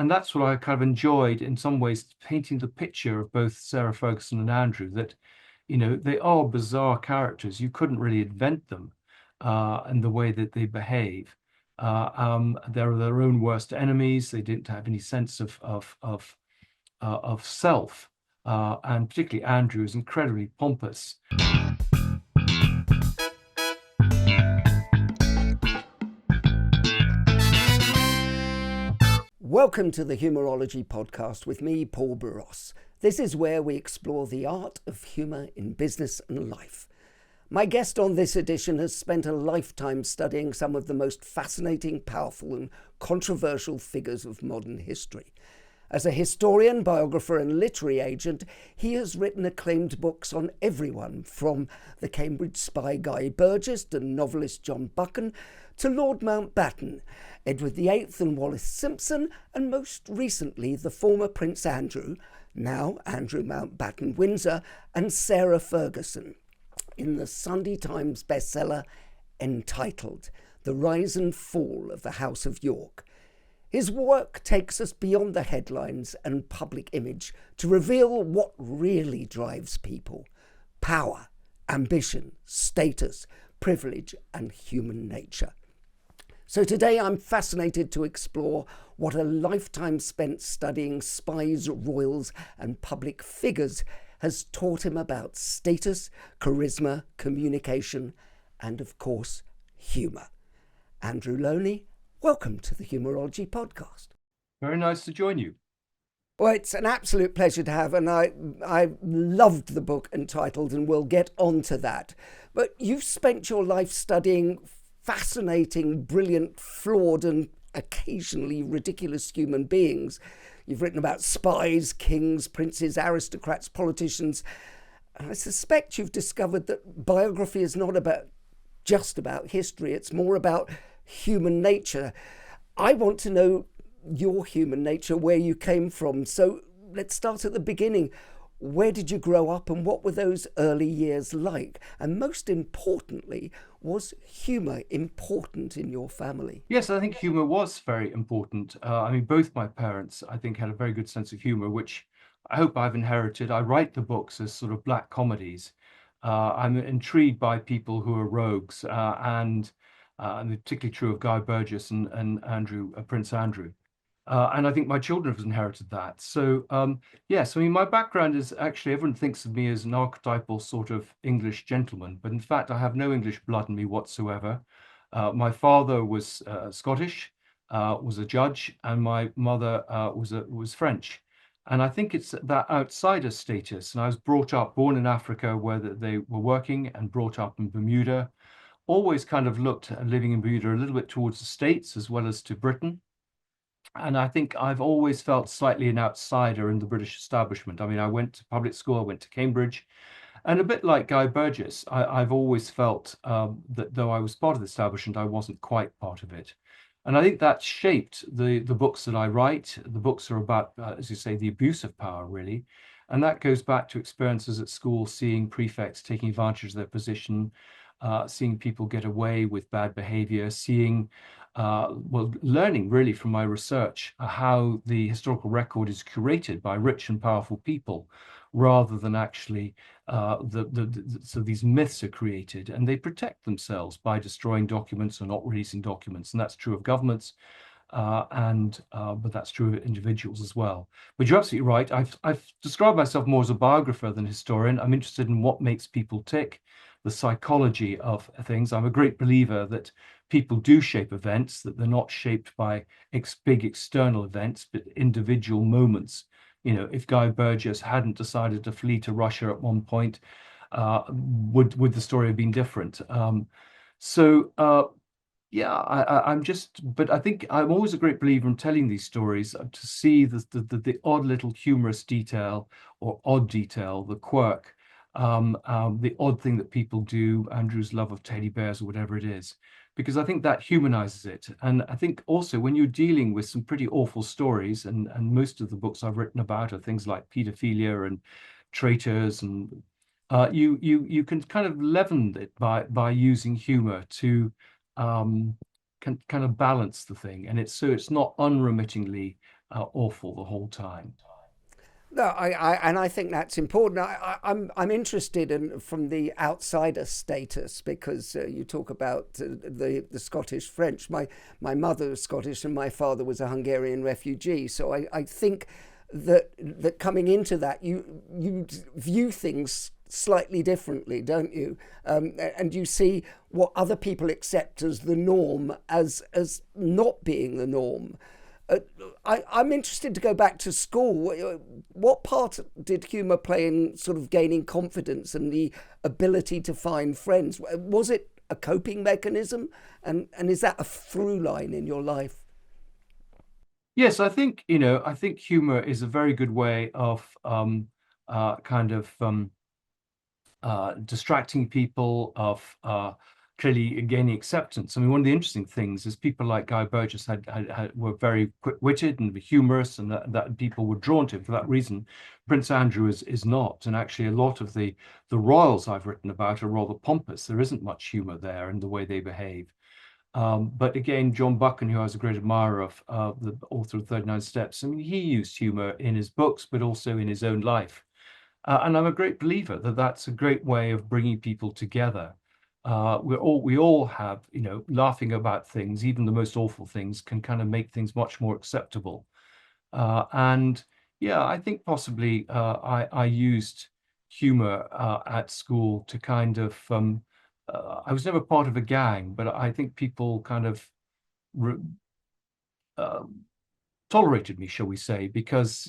And that's what I kind of enjoyed in some ways, painting the picture of both Sarah Ferguson and Andrew, that, they are bizarre characters. You couldn't really invent them and the way that they behave. They're their own worst enemies. They didn't have any sense of self, and particularly Andrew is incredibly pompous. Welcome to the Humourology podcast with me, Paul Barros. This is where we explore the art of humour in business and life. My guest on this edition has spent a lifetime studying some of the most fascinating, powerful and controversial figures of modern history. As a historian, biographer and literary agent, he has written acclaimed books on everyone from the Cambridge spy Guy Burgess and novelist John Buchan to Lord Mountbatten, Edward VIII and Wallis Simpson, and most recently the former Prince Andrew, now Andrew Mountbatten Windsor, and Sarah Ferguson, in the Sunday Times bestseller entitled The Rise and Fall of the House of York. His work takes us beyond the headlines and public image to reveal what really drives people: power, ambition, status, privilege, and human nature. So today I'm fascinated to explore what a lifetime spent studying spies, royals, and public figures has taught him about status, charisma, communication, and of course, humour. Andrew Lownie, welcome to the Humourology podcast. Very nice to join you. Well, it's an absolute pleasure to have, and I loved the book entitled, and we'll get on to that. But you've spent your life studying fascinating, brilliant, flawed, and occasionally ridiculous human beings. You've written about spies, kings, princes, aristocrats, politicians. And I suspect you've discovered that biography is not just about history. It's more about human nature. I want to know your human nature, where you came from. So let's start at the beginning. Where did you grow up and what were those early years like? And most importantly, was humour important in your family? Yes, I think humour was very important. Both my parents, I think, had a very good sense of humour, which I hope I've inherited. I write the books as sort of black comedies. I'm intrigued by people who are rogues, and particularly true of Guy Burgess and Andrew, Prince Andrew. And I think my children have inherited that. So, yes, my background is actually, everyone thinks of me as an archetypal sort of English gentleman, but in fact, I have no English blood in me whatsoever. My father was Scottish, was a judge, and my mother was French. And I think it's that outsider status. And I was born in Africa, where they were working, and brought up in Bermuda. Always kind of looked at living in Bermuda a little bit towards the States as well as to Britain. And I think I've always felt slightly an outsider in the British establishment. I went to public school, I went to Cambridge, and a bit like Guy Burgess, I've always felt that though I was part of the establishment, I wasn't quite part of it. And I think that shaped the books that I write. The books are about, as you say, the abuse of power, really. And that goes back to experiences at school, seeing prefects taking advantage of their position, seeing people get away with bad behavior, learning really from my research how the historical record is curated by rich and powerful people, rather than actually so these myths are created, and they protect themselves by destroying documents or not releasing documents, and that's true of governments. But that's true of individuals as well. But you're absolutely right. I've described myself more as a biographer than a historian. I'm interested in what makes people tick, the psychology of things. I'm a great believer that people do shape events, that they're not shaped by big external events, but individual moments. If Guy Burgess hadn't decided to flee to Russia at one point, would the story have been different? But I think I'm always a great believer in telling these stories to see the odd little humorous detail or odd detail, the quirk, the odd thing that people do, Andrew's love of teddy bears or whatever it is, because I think that humanizes it. And I think also when you're dealing with some pretty awful stories, and most of the books I've written about are things like pedophilia and traitors, and you can kind of leaven it by using humor to kind of balance the thing, and it's not unremittingly awful the whole time. No, and I think that's important. I'm interested in from the outsider status because you talk about the Scottish French. My mother was Scottish and my father was a Hungarian refugee. So I think that coming into that, you view things slightly differently, don't you? And you see what other people accept as the norm as not being the norm. I'm interested to go back to school. What part did humour play in sort of gaining confidence and the ability to find friends? Was it a coping mechanism? And is that a through line in your life? Yes, I think, I think humor is a very good way of kind of distracting people, of clearly gaining acceptance. I mean, one of the interesting things is people like Guy Burgess were very quick-witted and humorous, and that people were drawn to him for that reason. Prince Andrew is not, and actually a lot of the royals I've written about are rather pompous. There isn't much humor there in the way they behave. But again, John Buchan, who I was a great admirer of, the author of 39 Steps, I mean, he used humor in his books, but also in his own life. And I'm a great believer that that's a great way of bringing people together. We all have, laughing about things, even the most awful things, can kind of make things much more acceptable. And yeah, I think possibly I used humor at school to kind of. I was never part of a gang, but I think people kind of re uh, tolerated me, shall we say, because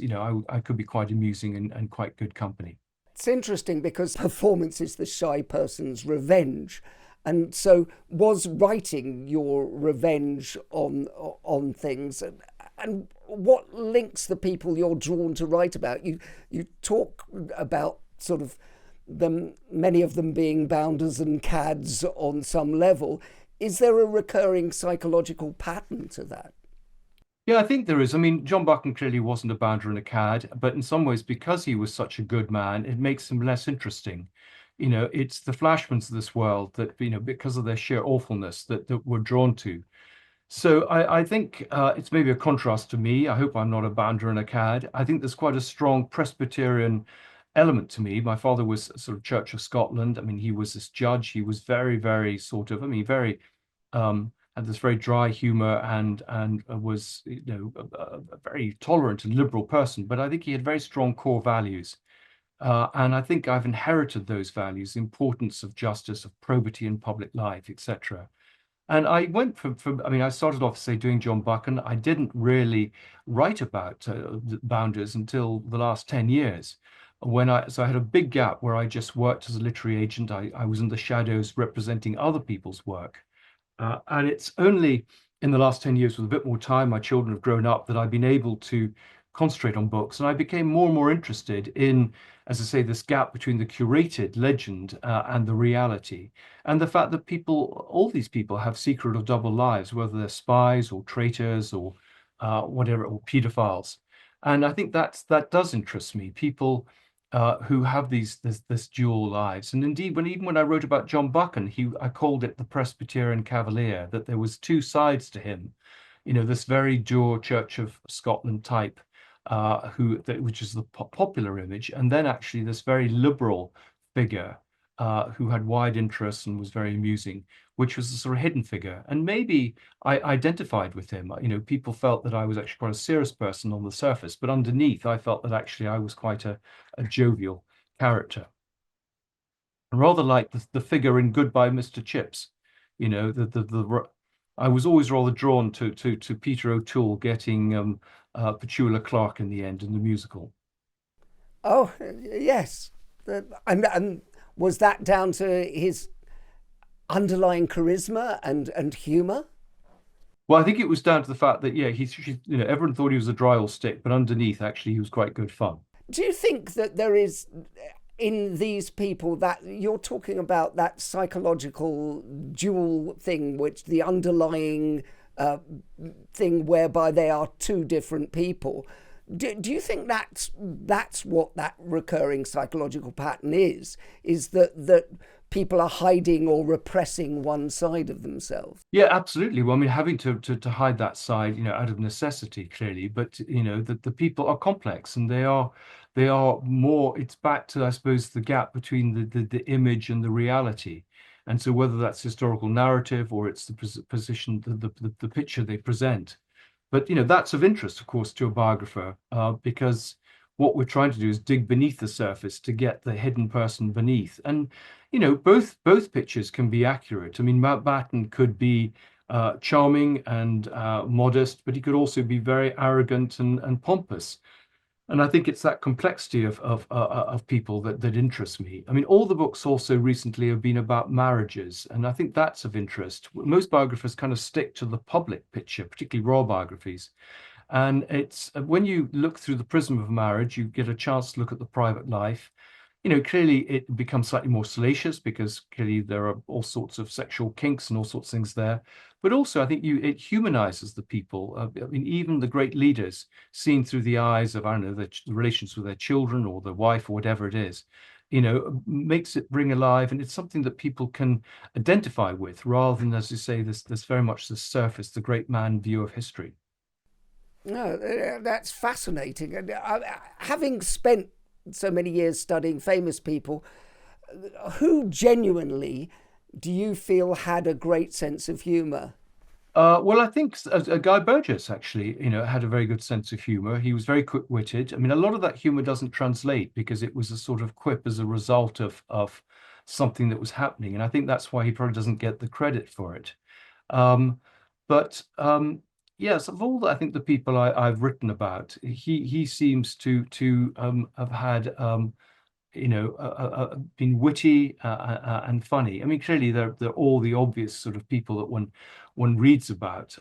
I could be quite amusing and quite good company. It's interesting because performance is the shy person's revenge. And so was writing your revenge on things, and what links the people you're drawn to write about? You talk about sort of them, many of them being bounders and cads on some level. Is there a recurring psychological pattern to that? Yeah, I think there is. I mean, John Buchan clearly wasn't a bounder and a cad, but in some ways, because he was such a good man, it makes him less interesting. It's the Flashmans of this world that, because of their sheer awfulness that we're drawn to. So I think it's maybe a contrast to me. I hope I'm not a bounder and a cad. I think there's quite a strong Presbyterian element to me. My father was sort of Church of Scotland. I mean, he was this judge. He was very, very sort of, I mean, very had this very dry humor and was, a very tolerant and liberal person. But I think he had very strong core values. And I think I've inherited those values, the importance of justice, of probity in public life, etc. And I went I mean, I started off, say, doing John Buchan. I didn't really write about boundaries until the last 10 years. So I had a big gap where I just worked as a literary agent. I was in the shadows representing other people's work. And it's only in the last 10 years, with a bit more time, my children have grown up, that I've been able to concentrate on books. And I became more and more interested in, as I say, this gap between the curated legend and the reality. And the fact that all these people have secret or double lives, whether they're spies or traitors or whatever, or pedophiles. And I think that does interest me. People who have this dual lives. And indeed, even when I wrote about John Buchan, I called it the Presbyterian Cavalier, that there was two sides to him. This very dual Church of Scotland type, which is the popular image, and then actually this very liberal figure who had wide interests and was very amusing, which was a sort of hidden figure. And maybe I identified with him. People felt that I was actually quite a serious person on the surface, but underneath, I felt that actually I was quite a jovial character, rather like the figure in Goodbye, Mr. Chips. I was always rather drawn to Peter O'Toole getting Petula Clark in the end in the musical. Oh, yes. And was that down to his underlying charisma and humour? Well, I think it was down to the fact that, yeah, everyone thought he was a dry old stick, but underneath, actually, he was quite good fun. Do you think that there is in these people that you're talking about, that psychological dual thing, which the underlying thing whereby they are two different people? Do you think that's what that recurring psychological pattern is? Is that people are hiding or repressing one side of themselves. Yeah, absolutely. Well, I mean, having to hide that side, out of necessity, clearly, but the people are complex and they are more. It's back to, I suppose, the gap between the image and the reality, and so whether that's historical narrative or it's the position, the picture they present. But that's of interest, of course, to a biographer, because what we're trying to do is dig beneath the surface to get the hidden person beneath. And both pictures can be accurate. I mean, Mountbatten could be charming and modest, but he could also be very arrogant and pompous. And I think it's that complexity of people that interests me. I mean, all the books also recently have been about marriages, and I think that's of interest. Most biographers kind of stick to the public picture, particularly royal biographies. And it's when you look through the prism of marriage, you get a chance to look at the private life. Clearly it becomes slightly more salacious because clearly there are all sorts of sexual kinks and all sorts of things there. But also, I think it humanizes the people. I mean, even the great leaders seen through the eyes of, I don't know, the relations with their children or their wife or whatever it is, makes it bring alive. And it's something that people can identify with rather than, as you say, this very much the surface, the great man view of history. No, that's fascinating. And having spent so many years studying famous people, who genuinely do you feel had a great sense of humour? Well, I think Guy Burgess actually, had a very good sense of humor. He was very quick-witted. I mean, a lot of that humor doesn't translate because it was a sort of quip as a result of something that was happening, and I think that's why he probably doesn't get the credit for it. Um, but yes, of all I think the people I've written about, he seems to have had been witty and funny. I mean, clearly they're all the obvious sort of people that one reads about.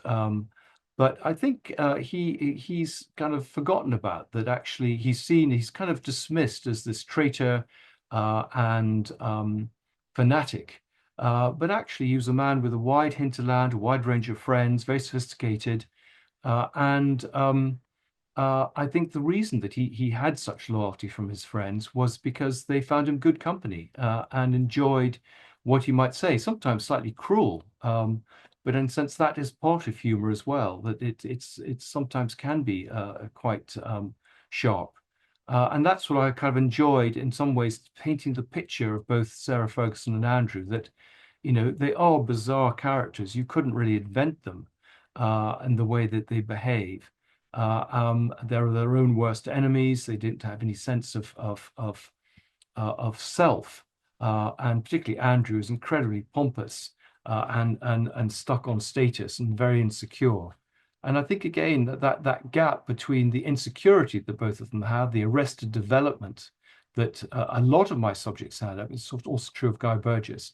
But I think he's kind of forgotten about that. Actually, he's kind of dismissed as this traitor and fanatic. But actually, he was a man with a wide hinterland, a wide range of friends, very sophisticated, and I think the reason that he had such loyalty from his friends was because they found him good company and enjoyed what you might say, sometimes slightly cruel. But in a sense, that is part of humor as well, that it's sometimes can be quite sharp. And that's what I kind of enjoyed in some ways, painting the picture of both Sarah Ferguson and Andrew, that, they are bizarre characters. You couldn't really invent them and the way that they behave. They're their own worst enemies. They didn't have any sense of self, and particularly Andrew is incredibly pompous and stuck on status and very insecure. And I think again that gap between the insecurity that both of them have, the arrested development that a lot of my subjects had, it's sort of also true of Guy Burgess,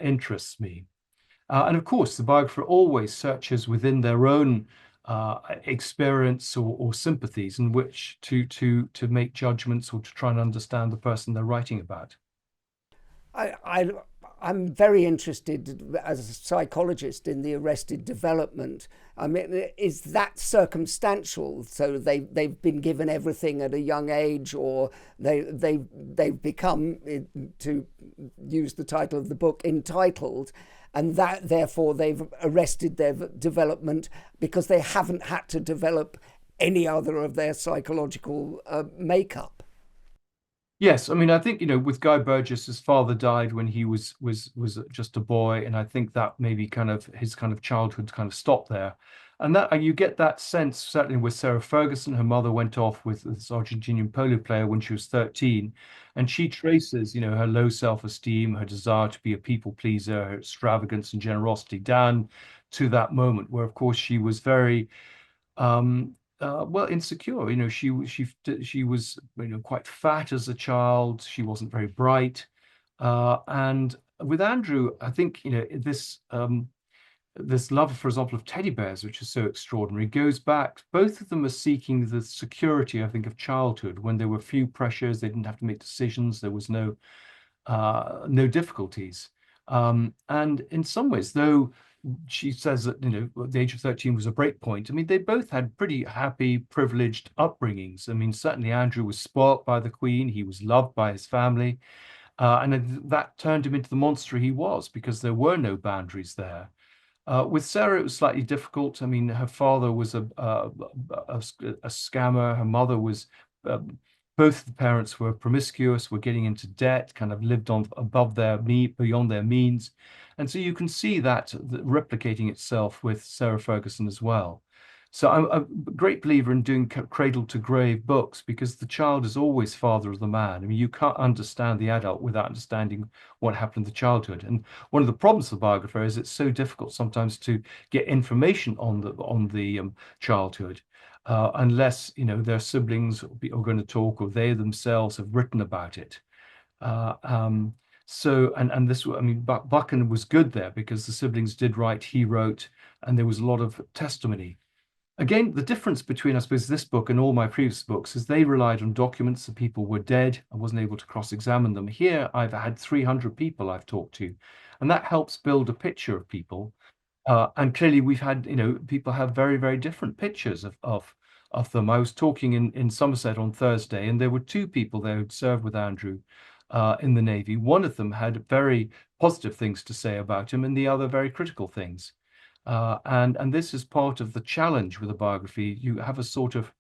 interests me. And of course, the biographer always searches within their own experience or sympathies in which to make judgments or to try and understand the person they're writing about. I, I, I'm very interested as a psychologist in the arrested development. I mean, is that circumstantial? So they've been given everything at a young age, or they've become, to use the title of the book, entitled, and that therefore they've arrested their development because they haven't had to develop any other of their psychological makeup. Yes, I mean, I think, with Guy Burgess, his father died when he was just a boy, and I think that maybe kind of his kind of childhood kind of stopped there. And you get that sense certainly with Sarah Ferguson. Her mother went off with this Argentinian polo player when she was 13, and she traces, her low self-esteem, her desire to be a people pleaser, her extravagance and generosity down to that moment where, of course, she was very well, insecure. She was quite fat as a child. She wasn't very bright. And with Andrew, I think this love, for example, of teddy bears, which is so extraordinary, goes back. Both of them are seeking the security, I think, of childhood when there were few pressures. They didn't have to make decisions. There was no difficulties. And in some ways, though she says that the age of 13 was a break point. I mean, they both had pretty happy, privileged upbringings. I mean, certainly Andrew was spoilt by the Queen. He was loved by his family. And that turned him into the monster he was because there were no boundaries there. With Sarah, it was slightly difficult. I mean, her father was a scammer. Her mother was, uh, both the parents were promiscuous, were getting into debt, kind of lived on above beyond their means. And so you can see that replicating itself with Sarah Ferguson as well. So I'm a great believer in doing cradle to grave books because the child is always father of the man. I mean, you can't understand the adult without understanding what happened in the childhood. And one of the problems of the biographer is it's so difficult sometimes to get information on the childhood, unless their siblings are going to talk or they themselves have written about it. Uh, um, and this, I mean, Buchan was good there because the siblings did write, he wrote, and there was a lot of testimony. Again, the difference between, I suppose, this book and all my previous books is they relied on documents. The people were dead. I wasn't able to cross-examine them. Here, I've had 300 people I've talked to, and that helps build a picture of people. And clearly, we've had, people have very, very different pictures of them. I was talking in Somerset on Thursday, and there were two people there who'd served with Andrew in the Navy. One of them had very positive things to say about him, and the other very critical things. And this is part of the challenge with a biography. You have a sort of,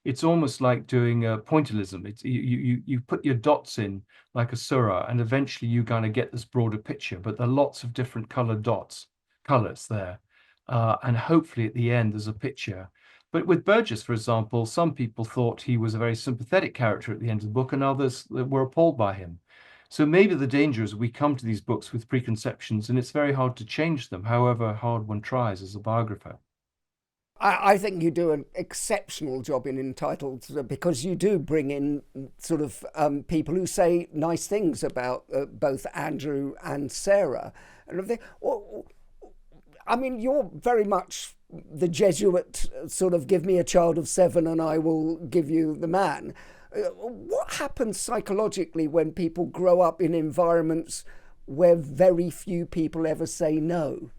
it's almost like doing a pointillism. It's you put your dots in like a surah, and eventually you kind of get this broader picture. But there are lots of different colored dots, colors there, and hopefully at the end there's a picture. But with Burgess, for example, some people thought he was a very sympathetic character at the end of the book, and others were appalled by him. So maybe the danger is we come to these books with preconceptions, and it's very hard to change them, however hard one tries as a biographer. I think you do an exceptional job in Entitled because you do bring in sort of people who say nice things about both Andrew and Sarah. And everything. Well, I mean, you're very much the Jesuit sort of give me a child of 7 and I will give you the man. What happens psychologically when people grow up in environments where very few people ever say no?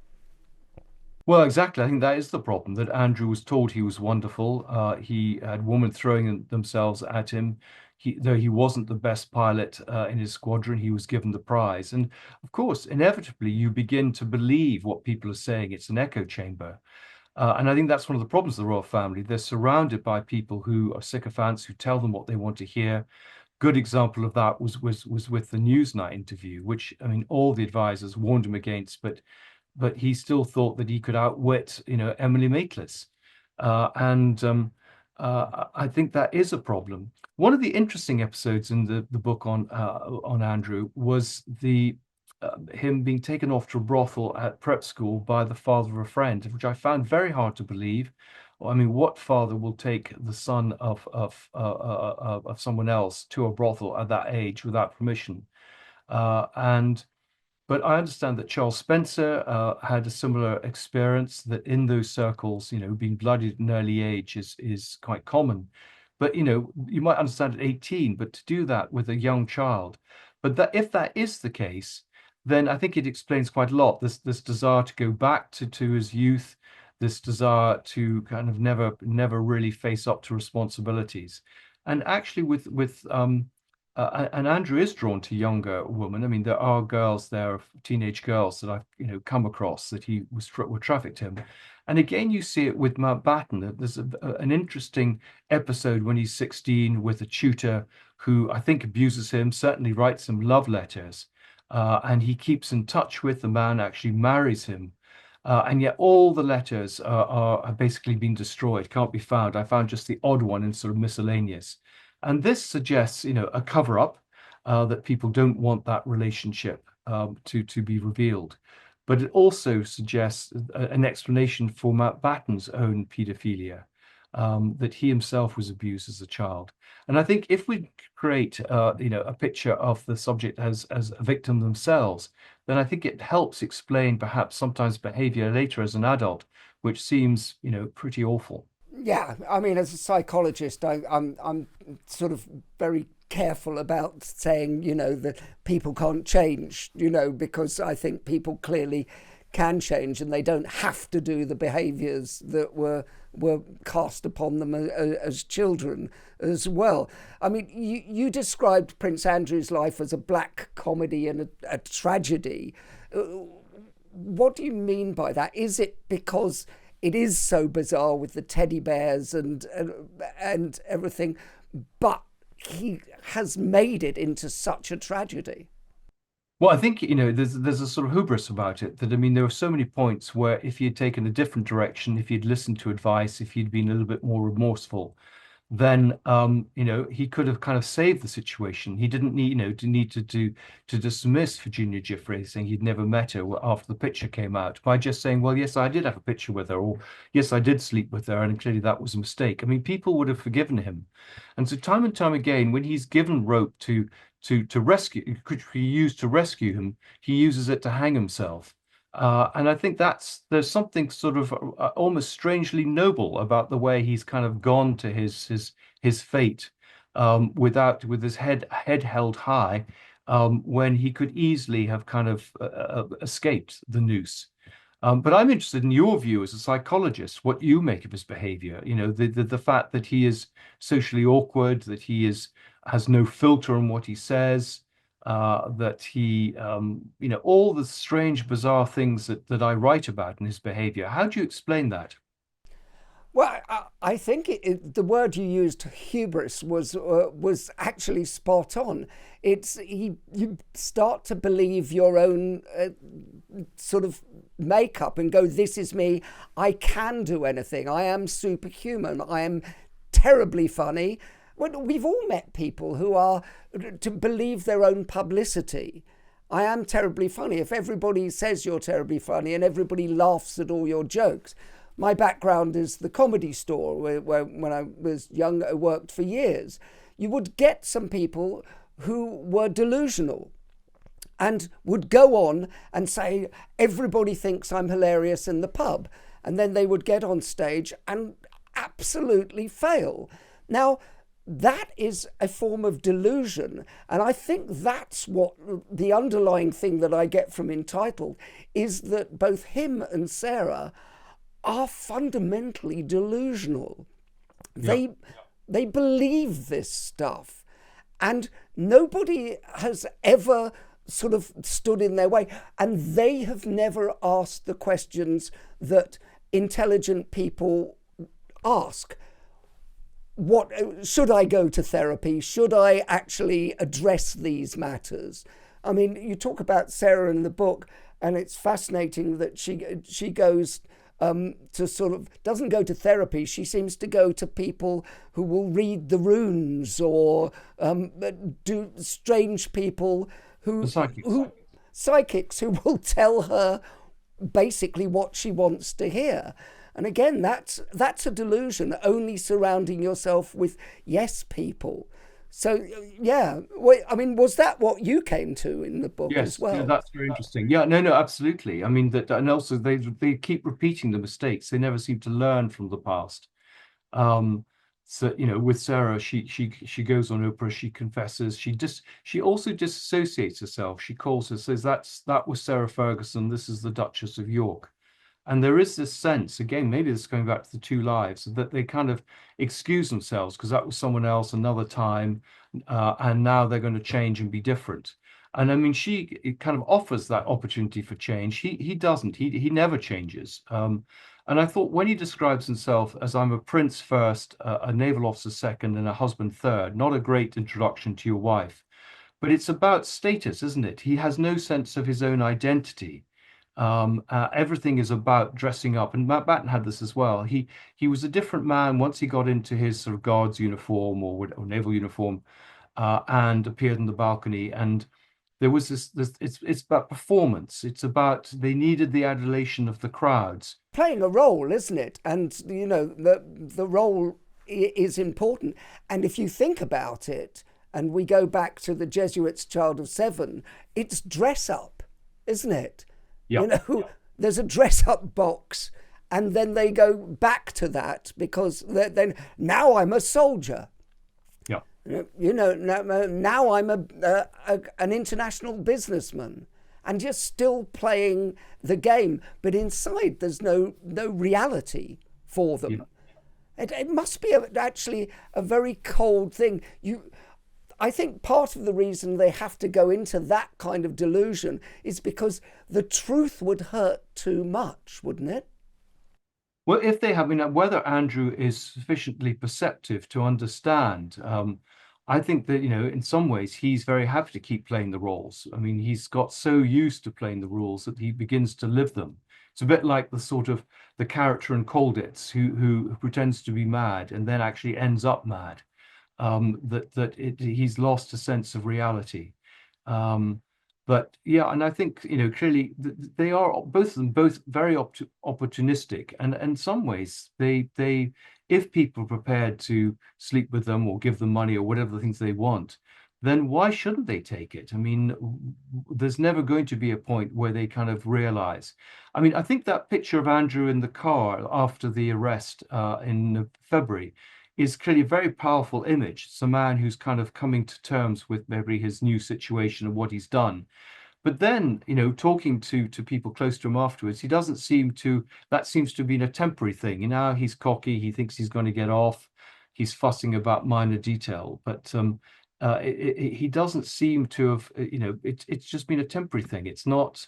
Well, exactly. I think that is the problem, that Andrew was told he was wonderful. He had women throwing themselves at him. Though he wasn't the best pilot in his squadron, he was given the prize. And of course, inevitably, you begin to believe what people are saying. It's an echo chamber. And I think that's one of the problems of the royal family. They're surrounded by people who are sycophants, who tell them what they want to hear. Good example of that was with the Newsnight interview, which, I mean, all the advisors warned him against, but he still thought that he could outwit, Emily Maitlis. And I think that is a problem. One of the interesting episodes in the book on Andrew was the him being taken off to a brothel at prep school by the father of a friend, which I found very hard to believe. I mean, what father will take the son of someone else to a brothel at that age without permission? And But I understand that Charles Spencer had a similar experience, that in those circles, being blooded at an early age is quite common. But you might understand at 18, but to do that with a young child, but that if that is the case, then I think it explains quite a lot. This desire to go back to his youth, this desire to kind of never really face up to responsibilities. And actually and Andrew is drawn to younger women. I mean, there are girls there, teenage girls that I've come across that he were trafficked him. And again, you see it with Mountbatten. That there's an interesting episode when he's 16 with a tutor who I think abuses him, certainly writes him love letters, and he keeps in touch with the man, actually marries him. And yet all the letters have basically been destroyed, can't be found. I found just the odd one in sort of miscellaneous. And this suggests, a cover-up, that people don't want that relationship to be revealed. But it also suggests an explanation for Mountbatten's own paedophilia, that he himself was abused as a child. And I think if we create, a picture of the subject as a victim themselves, then I think it helps explain perhaps sometimes behavior later as an adult, which seems, pretty awful. Yeah, I mean, as a psychologist, I'm sort of very careful about saying, that people can't change, because I think people clearly can change and they don't have to do the behaviors that were were cast upon them as children as well. I mean, you described Prince Andrew's life as a black comedy and a tragedy. What do you mean by that? Is it because it is so bizarre with the teddy bears and everything, but he has made it into such a tragedy? Well, I think, there's a sort of hubris about it that, I mean, there were so many points where if he had taken a different direction, if he'd listened to advice, if he'd been a little bit more remorseful, then he could have kind of saved the situation. He didn't need, to dismiss Virginia Giuffre, saying he'd never met her after the picture came out, by just saying, well, yes, I did have a picture with her, or yes, I did sleep with her, and clearly that was a mistake. I mean, people would have forgiven him. And so time and time again, when he's given rope to rescue, which he used to rescue him, he uses it to hang himself. And I think there's something sort of almost strangely noble about the way he's kind of gone to his fate, with his head held high, when he could easily have kind of escaped the noose. But I'm interested in your view as a psychologist, what you make of his behavior. The fact that he is socially awkward, that has no filter on what he says, that he, all the strange, bizarre things that I write about in his behavior. How do you explain that? Well, I think the word you used, hubris, was actually spot on. You start to believe your own sort of makeup and go, "This is me. I can do anything. I am superhuman. I am terribly funny." Well, we've all met people who are to believe their own publicity. I am terribly funny. If everybody says you're terribly funny and everybody laughs at all your jokes. My background is the Comedy Store, where when I was young, I worked for years. You would get some people who were delusional and would go on and say, everybody thinks I'm hilarious in the pub. And then they would get on stage and absolutely fail. Now, that is a form of delusion. And I think that's what the underlying thing that I get from Entitled is that both him and Sarah are fundamentally delusional. Yeah. They believe this stuff, and nobody has ever sort of stood in their way, and they have never asked the questions that intelligent people ask. What should I go to therapy? Should I actually address these matters? I mean, you talk about Sarah in the book, and it's fascinating that she goes to sort of doesn't go to therapy. She seems to go to people who will read the runes or do strange people The psychics. who psychics who will tell her basically what she wants to hear. And again, that's a delusion, only surrounding yourself with yes people. So, yeah, I mean, was that what you came to in the book as Yes, yeah, well? that's very interesting. Yeah, no, absolutely. I mean that, and also they keep repeating the mistakes. They never seem to learn from the past. Um, so with Sarah, she goes on Oprah, she confesses, she also disassociates herself. She calls her, says that was Sarah Ferguson. This is the Duchess of York. And there is this sense, again, maybe this is going back to the two lives, that they kind of excuse themselves because that was someone else another time, and now they're going to change and be different. And I mean, she it kind of offers that opportunity for change. He doesn't. He never changes. And I thought when he describes himself as I'm a prince first, a naval officer second, and a husband third, not a great introduction to your wife, but it's about status, isn't it? He has no sense of his own identity. Everything is about dressing up, and Batten had this as well. He was a different man once he got into his sort of guard's uniform or naval uniform, and appeared on the balcony. And there was this it's about performance. It's about they needed the adulation of the crowds. Playing a role, isn't it? And the role is important. And if you think about it, and we go back to the Jesuits' Child of Seven, it's dress up, isn't it? Yeah, There's a dress up box, and then they go back to that because then now I'm a soldier. yeah. Now I'm an international businessman, and you're still playing the game, but inside there's no reality for them. It must be actually a very cold thing. I think part of the reason they have to go into that kind of delusion is because the truth would hurt too much, wouldn't it? Well, if they have, I mean, whether Andrew is sufficiently perceptive to understand, I think that, in some ways, he's very happy to keep playing the roles. I mean, he's got so used to playing the roles that he begins to live them. It's a bit like the character in Colditz who pretends to be mad and then actually ends up mad. He's lost a sense of reality. Um, but yeah, and I think, clearly they are both of them both very opportunistic, and in some ways they if people are prepared to sleep with them or give them money or whatever the things they want, then why shouldn't they take it? I mean, there's never going to be a point where they kind of realize. I mean, I think that picture of Andrew in the car after the arrest in February is clearly a very powerful image. It's a man who's kind of coming to terms with maybe his new situation and what he's done. But then, talking to people close to him afterwards, he doesn't seem to, that seems to have been a temporary thing. Now he's cocky, he thinks he's going to get off, he's fussing about minor detail, but he doesn't seem to have, it's just been a temporary thing. It's not,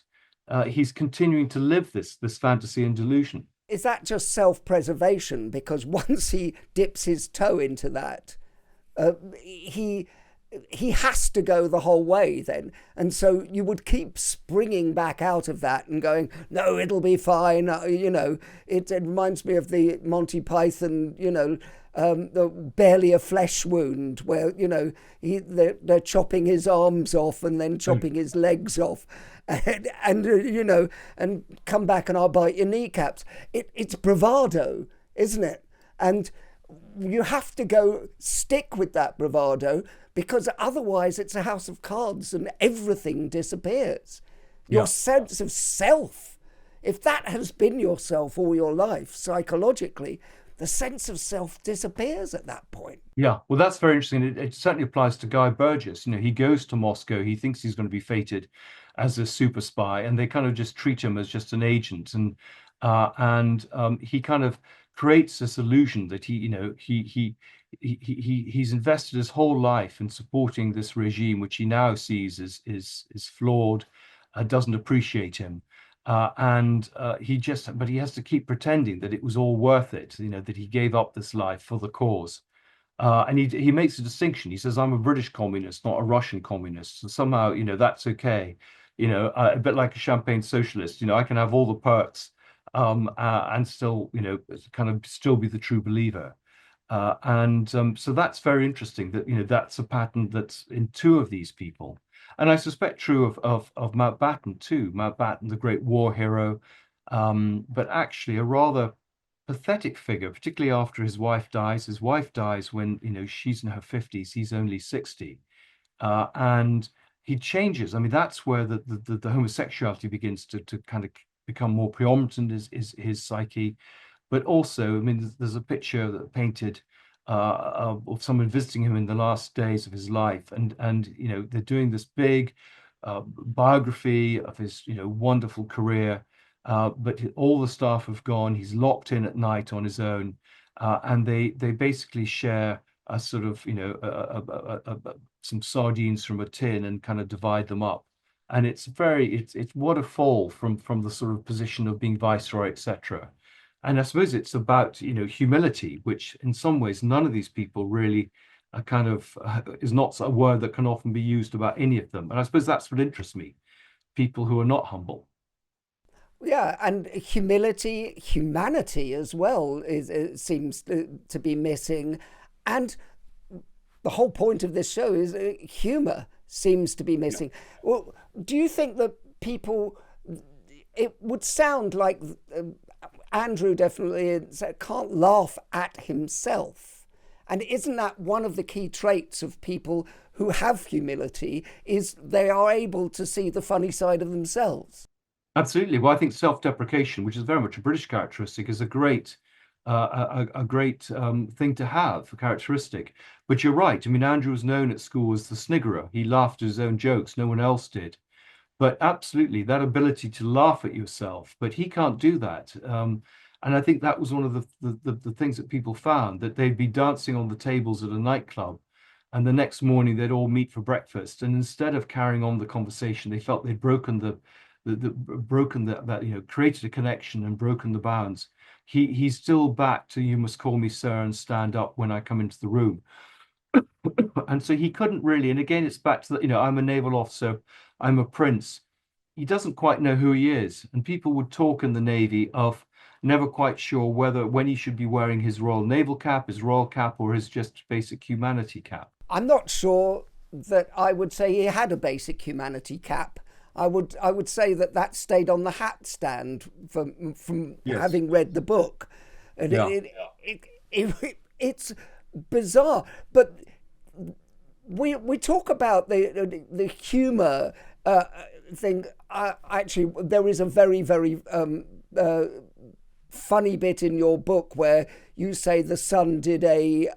he's continuing to live this fantasy and delusion. Is that just self preservation? Because once he dips his toe into that, he he has to go the whole way then. And so you would keep springing back out of that and going, no, it'll be fine. It reminds me of the Monty Python, the barely a flesh wound where, they're chopping his arms off and then chopping his legs off. And come back and I'll bite your kneecaps. It's bravado, isn't it? And you have to go stick with that bravado because otherwise it's a house of cards and everything disappears. Your Yeah. sense of self, if that has been yourself all your life psychologically, the sense of self disappears at that point. Yeah, well, that's very interesting. It certainly applies to Guy Burgess. He goes to Moscow. He thinks he's going to be fated as a super spy, and they kind of just treat him as just an agent. And he kind of creates this illusion that he's invested his whole life in supporting this regime, which he now sees is flawed, doesn't appreciate him. But he has to keep pretending that it was all worth it, that he gave up this life for the cause. And he makes a distinction. He says, I'm a British communist, not a Russian communist. So somehow, that's okay. A bit like a champagne socialist, I can have all the perks and still, kind of still be the true believer. And so that's very interesting that, that's a pattern that's in two of these people. And I suspect true of Mountbatten too. Mountbatten, the great war hero, but actually a rather pathetic figure, particularly after his wife dies. His wife dies when, she's in her 50s, he's only 60. And he changes. I mean, that's where the homosexuality begins to kind of become more predominant is his psyche. But also, I mean, there's a picture that painted of someone visiting him in the last days of his life, and they're doing this big biography of his wonderful career, but all the staff have gone. He's locked in at night on his own, and they basically share a sort of some sardines from a tin and kind of divide them up. And it's what a fall from the sort of position of being viceroy, etc. And I suppose it's about, humility, which in some ways none of these people really kind of is not a word that can often be used about any of them. And I suppose that's what interests me, people who are not humble. Yeah, and humility, humanity as well it seems to be missing. And the whole point of this show is humor seems to be Yeah. missing. Well, do you think that people, it would sound like Andrew definitely can't laugh at himself. And isn't that one of the key traits of people who have humility is they are able to see the funny side of themselves? Absolutely. Well, I think self-deprecation, which is very much a British characteristic, is a great thing to have, a characteristic. But you're right. I mean, Andrew was known at school as the sniggerer. He laughed at his own jokes. No one else did. But absolutely, that ability to laugh at yourself, but he can't do that. And I think that was one of the things that people found, that they'd be dancing on the tables at a nightclub, and the next morning they'd all meet for breakfast. And instead of carrying on the conversation, they felt they'd broken broken that, created a connection and broken the bounds. He's still back to "you must call me sir and stand up when I come into the room." And so he couldn't really, and again, it's back to the, I'm a naval officer, I'm a prince. He doesn't quite know who he is. And people would talk in the Navy of never quite sure whether when he should be wearing his Royal Naval cap, his Royal cap, or his just basic humanity cap. I'm not sure that I would say he had a basic humanity cap. I would say that stayed on the hat stand from Yes. having read the book, and Yeah. it's bizarre. But we talk about the humour thing. Actually, there is a very very funny bit in your book where you say the Sun did a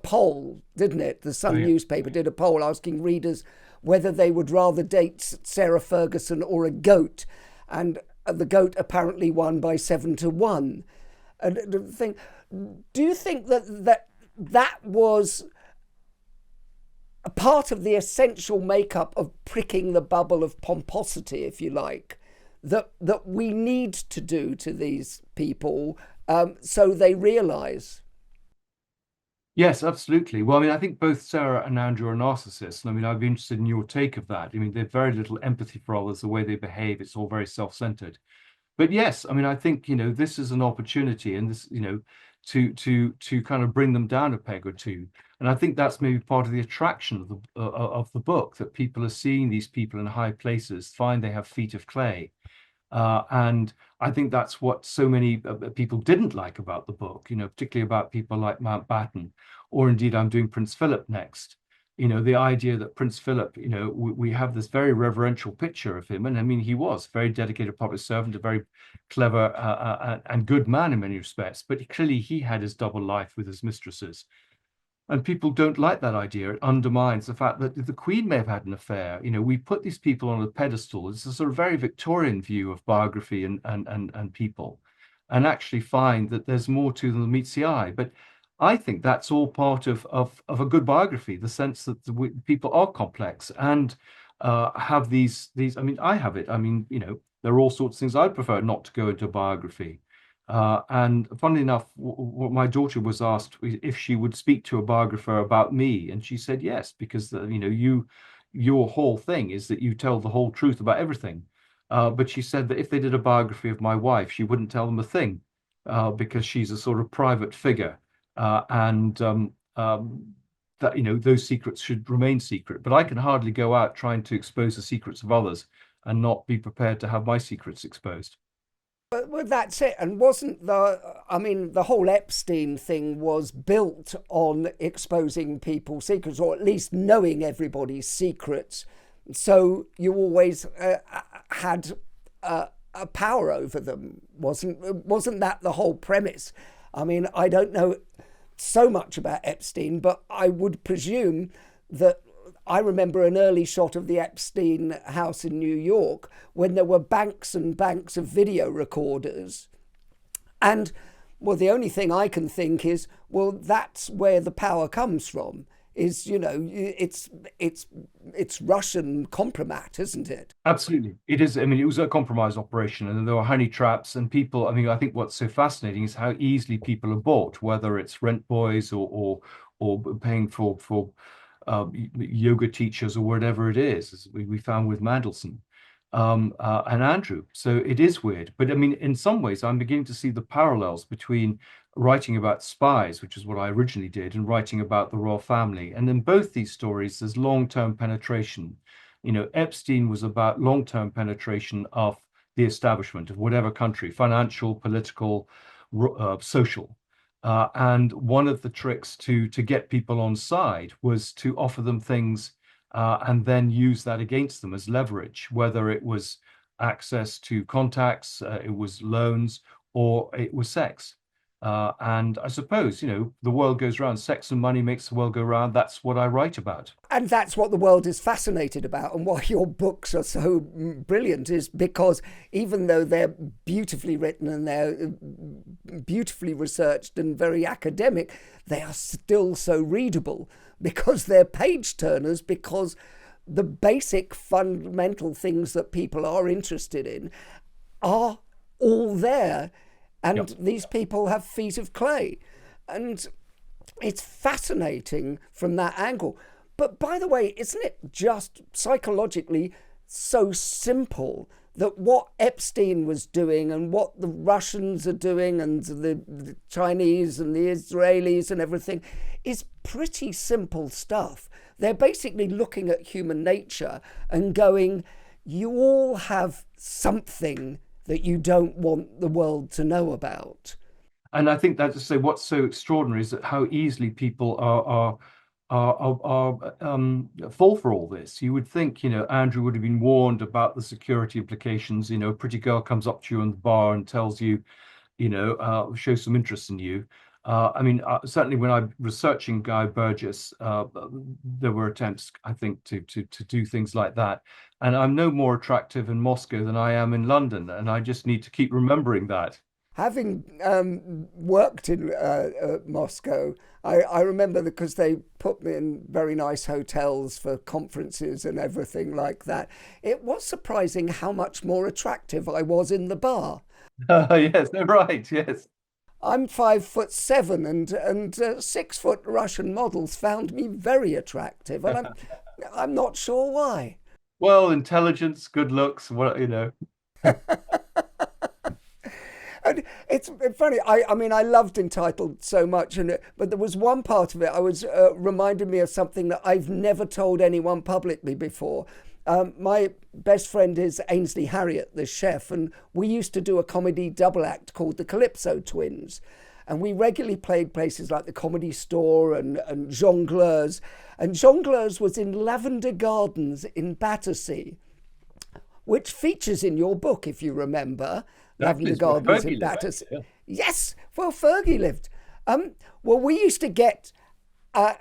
poll, didn't it? The Oh, Sun yeah. newspaper did a poll asking readers whether they would rather date Sarah Ferguson or a goat, and the goat apparently won by 7-1. And the thing, do you think that was a part of the essential makeup of pricking the bubble of pomposity, if you like, that we need to do to these people, so they realise? Yes, absolutely. Well, I mean, I think both Sarah and Andrew are narcissists. And I mean, I'd be interested in your take of that. I mean, they've very little empathy for others, the way they behave, it's all very self-centered. But yes, I mean, I think, this is an opportunity, and this, to kind of bring them down a peg or two. And I think that's maybe part of the attraction of the book, that people are seeing these people in high places, find they have feet of clay. And I think that's what so many people didn't like about the book, particularly about people like Mountbatten, or indeed I'm doing Prince Philip next. The idea that Prince Philip, we have this very reverential picture of him. And I mean, he was a very dedicated public servant, a very clever and good man in many respects. But clearly he had his double life with his mistresses. And people don't like that idea. It undermines the fact that the Queen may have had an affair. We put these people on a pedestal. It's a sort of very Victorian view of biography and people, and actually find that there's more to them than meets the eye. But I think that's all part of a good biography, the sense that people are complex and have these. I mean, I have it. I mean, there are all sorts of things I'd prefer not to go into a biography. And funnily enough, my daughter was asked if she would speak to a biographer about me, and she said yes, because your whole thing is that you tell the whole truth about everything. But she said that if they did a biography of my wife, she wouldn't tell them a thing, because she's a sort of private figure, and that those secrets should remain secret. But I can hardly go out trying to expose the secrets of others and not be prepared to have my secrets exposed. But well, that's it. And wasn't I mean, the whole Epstein thing was built on exposing people's secrets, or at least knowing everybody's secrets. So you always had a power over them. Wasn't that the whole premise? I mean, I don't know so much about Epstein, but I would presume that I remember an early shot of the Epstein house in New York when there were banks and banks of video recorders. And, well, the only thing I can think is, well, that's where the power comes from. Is, it's Russian compromat, isn't it? Absolutely. It is. I mean, it was a compromise operation, and there were honey traps and people. I mean, I think what's so fascinating is how easily people are bought, whether it's rent boys or paying for yoga teachers or whatever it is, as we found with Mandelson and Andrew. So it is weird. But I mean, in some ways, I'm beginning to see the parallels between writing about spies, which is what I originally did, and writing about the royal family. And in both these stories, there's long-term penetration. Epstein was about long-term penetration of the establishment of whatever country, financial, political, social. And one of the tricks to get people on side was to offer them things and then use that against them as leverage, whether it was access to contacts, it was loans, or it was sex. And I suppose, the world goes round. Sex and money makes the world go round. That's what I write about. And that's what the world is fascinated about, and why your books are so brilliant is because even though they're beautifully written and they're beautifully researched and very academic, they are still so readable because they're page turners, because the basic fundamental things that people are interested in are all there, Yep. and these people have feet of clay, and it's fascinating from that angle. But by the way, isn't it just psychologically so simple that what Epstein was doing and what the Russians are doing and the Chinese and the Israelis and everything is pretty simple stuff? They're basically looking at human nature and going, you all have something that you don't want the world to know about. And I think that to say what's so extraordinary is that how easily people fall for all this. You would think, Andrew would have been warned about the security implications. A pretty girl comes up to you in the bar and tells you, shows some interest in you. Certainly when I'm researching Guy Burgess, there were attempts, I think, to do things like that. And I'm no more attractive in Moscow than I am in London, and I just need to keep remembering that. Having worked in Moscow, I remember because they put me in very nice hotels for conferences and everything like that. It was surprising how much more attractive I was in the bar. Yes, no, right, yes. I'm 5'7", and 6 foot Russian models found me very attractive, and I'm not sure why. Well, intelligence, good looks, well. And it's funny. I mean, I loved Entitled so much, but there was one part of it I was reminded me of something that I've never told anyone publicly before. My best friend is Ainsley Harriott, the chef, and we used to do a comedy double act called the Calypso Twins. And we regularly played places like the Comedy Store and Jongleurs. And Jongleurs was in Lavender Gardens in Battersea, which features in your book, if you remember. That Lavender is where Gardens in Fergie lived. Battersea. Yeah. Yes, well, Fergie lived. Well, we used to get a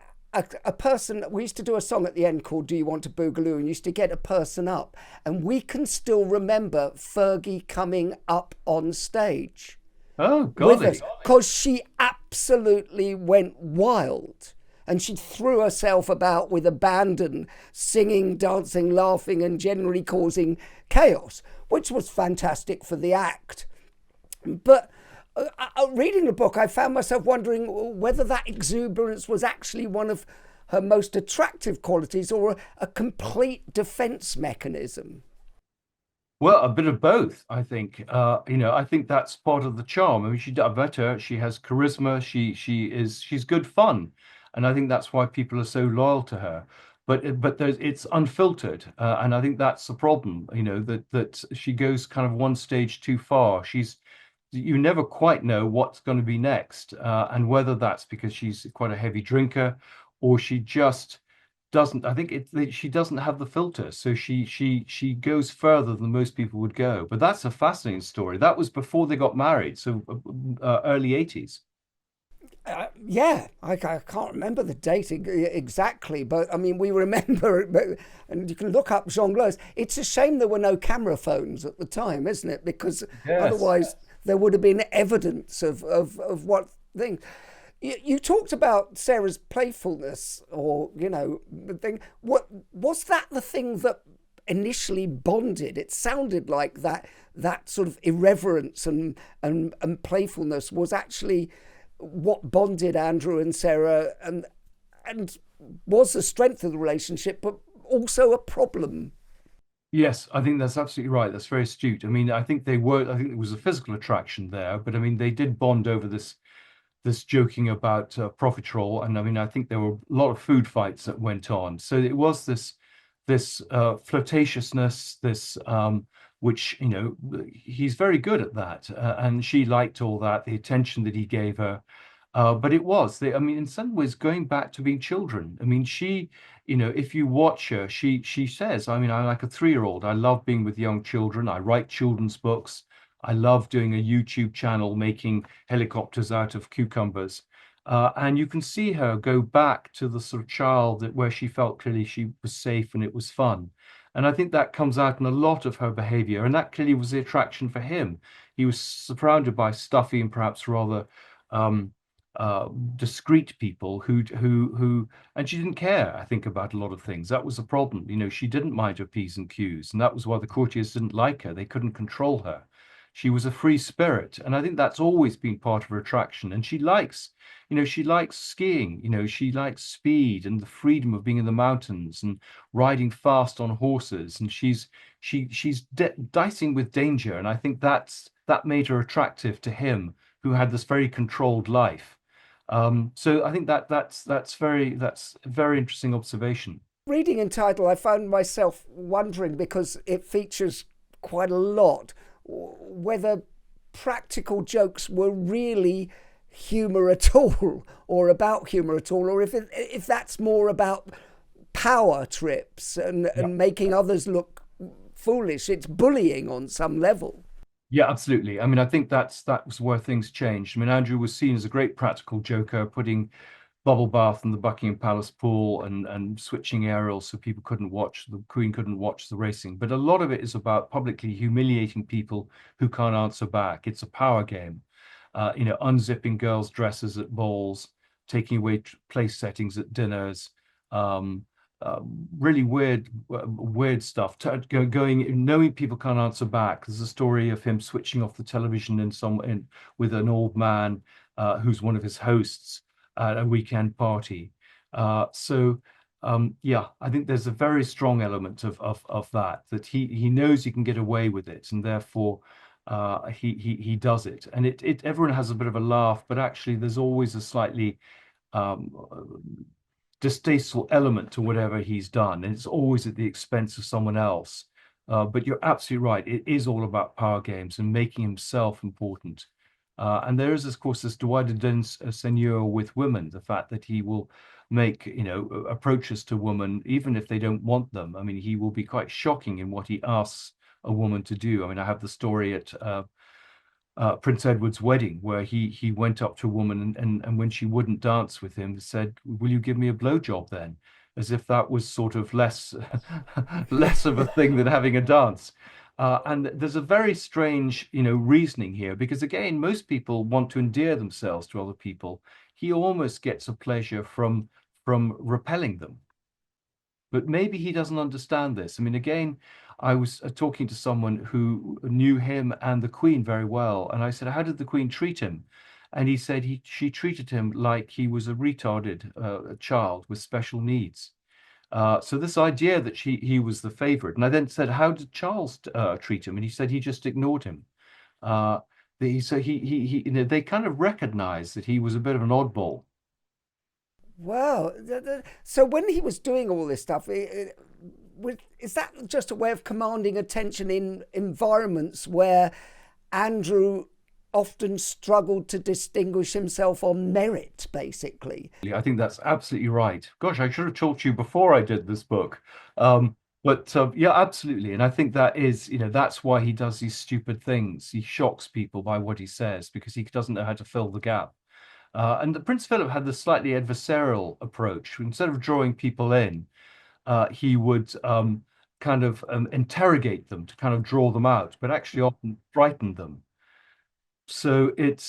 person. We used to do a song at the end called "Do You Want to Boogaloo," and used to get a person up, and we can still remember Fergie coming up on stage Oh, with golly. us because she absolutely went wild. And she threw herself about with abandon, singing, dancing, laughing, and generally causing chaos, which was fantastic for the act. But reading the book, I found myself wondering whether that exuberance was actually one of her most attractive qualities or a complete defense mechanism. Well, a bit of both, I think. I think that's part of the charm. I mean, I've met her. She has charisma. She's good fun, and I think that's why people are so loyal to her. But it's unfiltered, and I think that's the problem. That she goes kind of one stage too far. You never quite know what's going to be next, and whether that's because she's quite a heavy drinker, or she just doesn't. I think she doesn't have the filter, so she goes further than most people would go. But that's a fascinating story. That was before they got married, so early 80s. Yeah, I can't remember the date exactly, but I mean, we remember it, and you can look up jongleurs. It's a shame there were no camera phones at the time, isn't it? Because Yes. otherwise there would have been evidence of what things. You talked about Sarah's playfulness, or the thing. What was that? The thing that initially bonded? It sounded like that sort of irreverence and playfulness was actually what bonded Andrew and Sarah, and was the strength of the relationship, but also a problem. Yes, I think that's absolutely right. That's very astute. I mean, I think they were. I think there was a physical attraction there, but I mean, they did bond over this joking about profiterole, and I mean, I think there were a lot of food fights that went on. So it was this flirtatiousness, this which he's very good at that, and she liked all that, the attention that he gave her. But it was, I mean, in some ways, going back to being children. I mean, if you watch her, she says, I mean, I'm like a 3-year-old. I love being with young children. I write children's books. I love doing a YouTube channel making helicopters out of cucumbers. And you can see her go back to the sort of child that where she felt clearly she was safe and it was fun. And I think that comes out in a lot of her behavior. And that clearly was the attraction for him. He was surrounded by stuffy and perhaps rather um, discreet people who, and she didn't care, I think, about a lot of things. That was the problem. You know, she didn't mind her P's and Q's, and that was why the courtiers didn't like her. They couldn't control her. She was a free spirit, and I think that's always been part of her attraction. And she likes, she likes skiing. She likes speed and the freedom of being in the mountains and riding fast on horses. And she's dicing with danger, and I think that made her attractive to him, who had this very controlled life. So I think that's a very interesting observation. Reading in title, I found myself wondering because it features quite a lot whether practical jokes were really humour at all, or about humour at all, or if that's more about power trips Yeah. and making others look foolish. It's bullying on some level. Yeah, absolutely. I mean, I think that was where things changed. I mean, Andrew was seen as a great practical joker, putting bubble bath in the Buckingham Palace pool and switching aerials so people couldn't watch, the Queen couldn't watch the racing. But a lot of it is about publicly humiliating people who can't answer back. It's a power game. Unzipping girls' dresses at balls, taking away place settings at dinners, um, really weird stuff. Going, knowing people can't answer back. There's a story of him switching off the television with an old man who's one of his hosts at a weekend party. Yeah, I think there's a very strong element of that he knows he can get away with it, and therefore he does it. And it everyone has a bit of a laugh, but actually there's always a slightly um, distasteful element to whatever he's done, and it's always at the expense of someone else. But you're absolutely right. It is all about power games and making himself important. And there is, of course, this droit de seigneur with women, the fact that he will make, approaches to women, even if they don't want them. I mean, he will be quite shocking in what he asks a woman to do. I mean, I have the story at Prince Edward's wedding, where he went up to a woman and when she wouldn't dance with him, said, "Will you give me a blowjob then?" As if that was sort of less less of a thing than having a dance. And there's a very strange, reasoning here because again, most people want to endear themselves to other people. He almost gets a pleasure from repelling them. But maybe he doesn't understand this. I mean, again, I was talking to someone who knew him and the Queen very well, and I said, "How did the Queen treat him?" And he said she treated him like he was a retarded child with special needs. So this idea that he was the favorite, and I then said, "How did Charles treat him?" And he said he just ignored him. Uh, so they kind of recognized that he was a bit of an oddball. Wow. So when he was doing all this stuff, is that just a way of commanding attention in environments where Andrew often struggled to distinguish himself on merit, basically? I think that's absolutely right. Gosh, I should have talked to you before I did this book. Um, but yeah, absolutely. And I think that is, that's why he does these stupid things. He shocks people by what he says because he doesn't know how to fill the gap. And the Prince Philip had this slightly adversarial approach. Instead of drawing people in, he would kind of interrogate them to kind of draw them out, but actually often frighten them. So it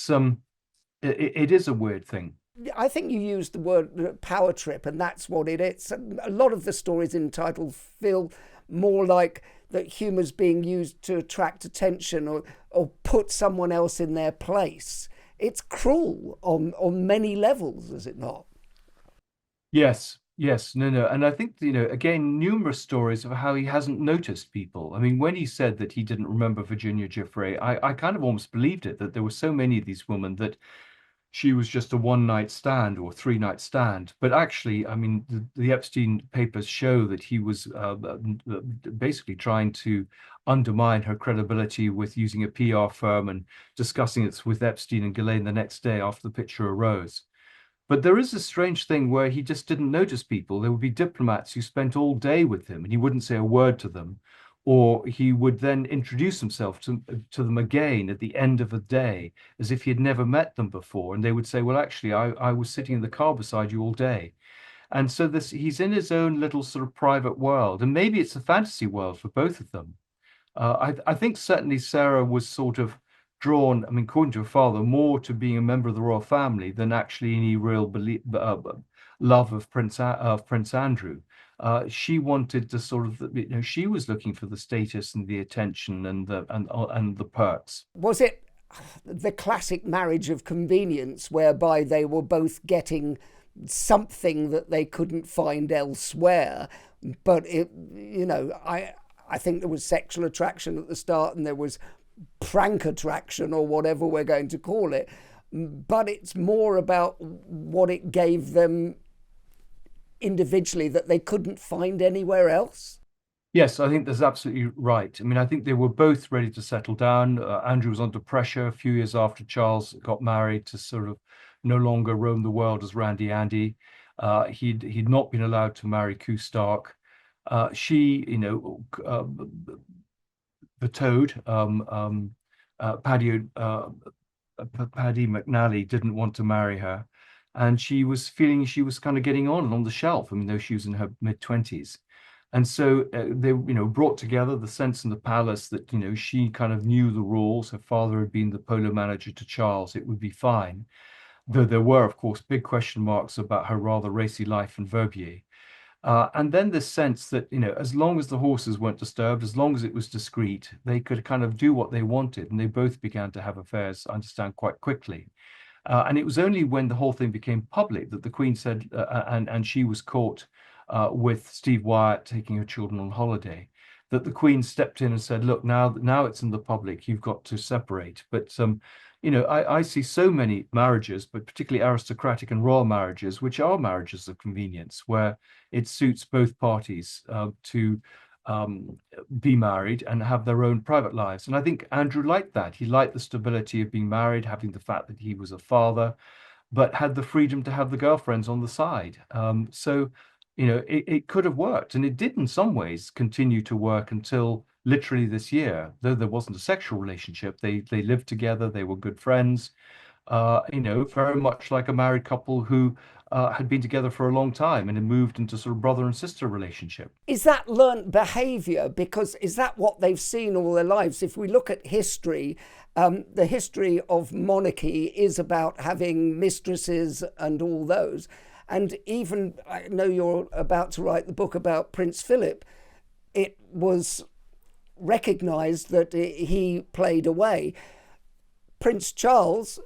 is a weird thing. I think you used the word power trip, and that's what it is. A lot of the stories in title feel more like that humour's being used to attract attention or put someone else in their place. It's cruel on many levels, is it not? Yes, yes, no. And I think, again, numerous stories of how he hasn't noticed people. I mean, when he said that he didn't remember Virginia Giuffre, I kind of almost believed it, that there were so many of these women that she was just a one night stand or three-night stand. But actually, I mean, the Epstein papers show that he was basically trying to undermine her credibility with using a PR firm and discussing it with Epstein and Ghislaine the next day after the picture arose. But there is a strange thing where he just didn't notice people. There would be diplomats who spent all day with him and he wouldn't say a word to them. or he would then introduce himself to them again at the end of the day, as if he had never met them before. And they would say, well, actually, I was sitting in the car beside you all day. And so this he's in his own little sort of private world. And maybe it's a fantasy world for both of them. I think certainly Sarah was sort of drawn, I mean, according to her father, more to being a member of the royal family than actually any real love of Prince Andrew. She wanted to sort of, she was looking for the status and the attention and the perks. Was it the classic marriage of convenience whereby they were both getting something that they couldn't find elsewhere? But I think there was sexual attraction at the start and there was prank attraction or whatever we're going to call it. But it's more about what it gave them individually that they couldn't find anywhere else. Yes, I think that's absolutely right. I mean, I think they were both ready to settle down. Andrew was under pressure a few years after Charles got married to sort of no longer roam the world as Randy Andy. He'd not been allowed to marry Koo Stark. She, the Toad, Paddy McNally didn't want to marry her, and she was feeling she was kind of getting on the shelf. I mean, though she was in her mid-20s. And so they, brought together the sense in the palace that, she kind of knew the rules. Her father had been the polo manager to Charles. It would be fine. Though there were, of course, big question marks about her rather racy life in Verbier. And then this sense that, as long as the horses weren't disturbed, as long as it was discreet, they could kind of do what they wanted. And they both began to have affairs, I understand, quite quickly. And it was only when the whole thing became public that the Queen said, and she was caught with Steve Wyatt taking her children on holiday, that the Queen stepped in and said, "Look, now it's in the public. You've got to separate." But I see so many marriages, but particularly aristocratic and royal marriages, which are marriages of convenience, where it suits both parties to be married and have their own private lives. And I think Andrew liked that. He liked the stability of being married, having the fact that he was a father, but had the freedom to have the girlfriends on the side. So, it could have worked. And it did in some ways continue to work until literally this year, though there wasn't a sexual relationship. They lived together, they were good friends, very much like a married couple who had been together for a long time and had moved into sort of brother and sister relationship. Is that learnt behaviour? Because is that what they've seen all their lives? If we look at history, the history of monarchy is about having mistresses and all those. And even, I know you're about to write the book about Prince Philip, it was recognised that he played away. Prince Charles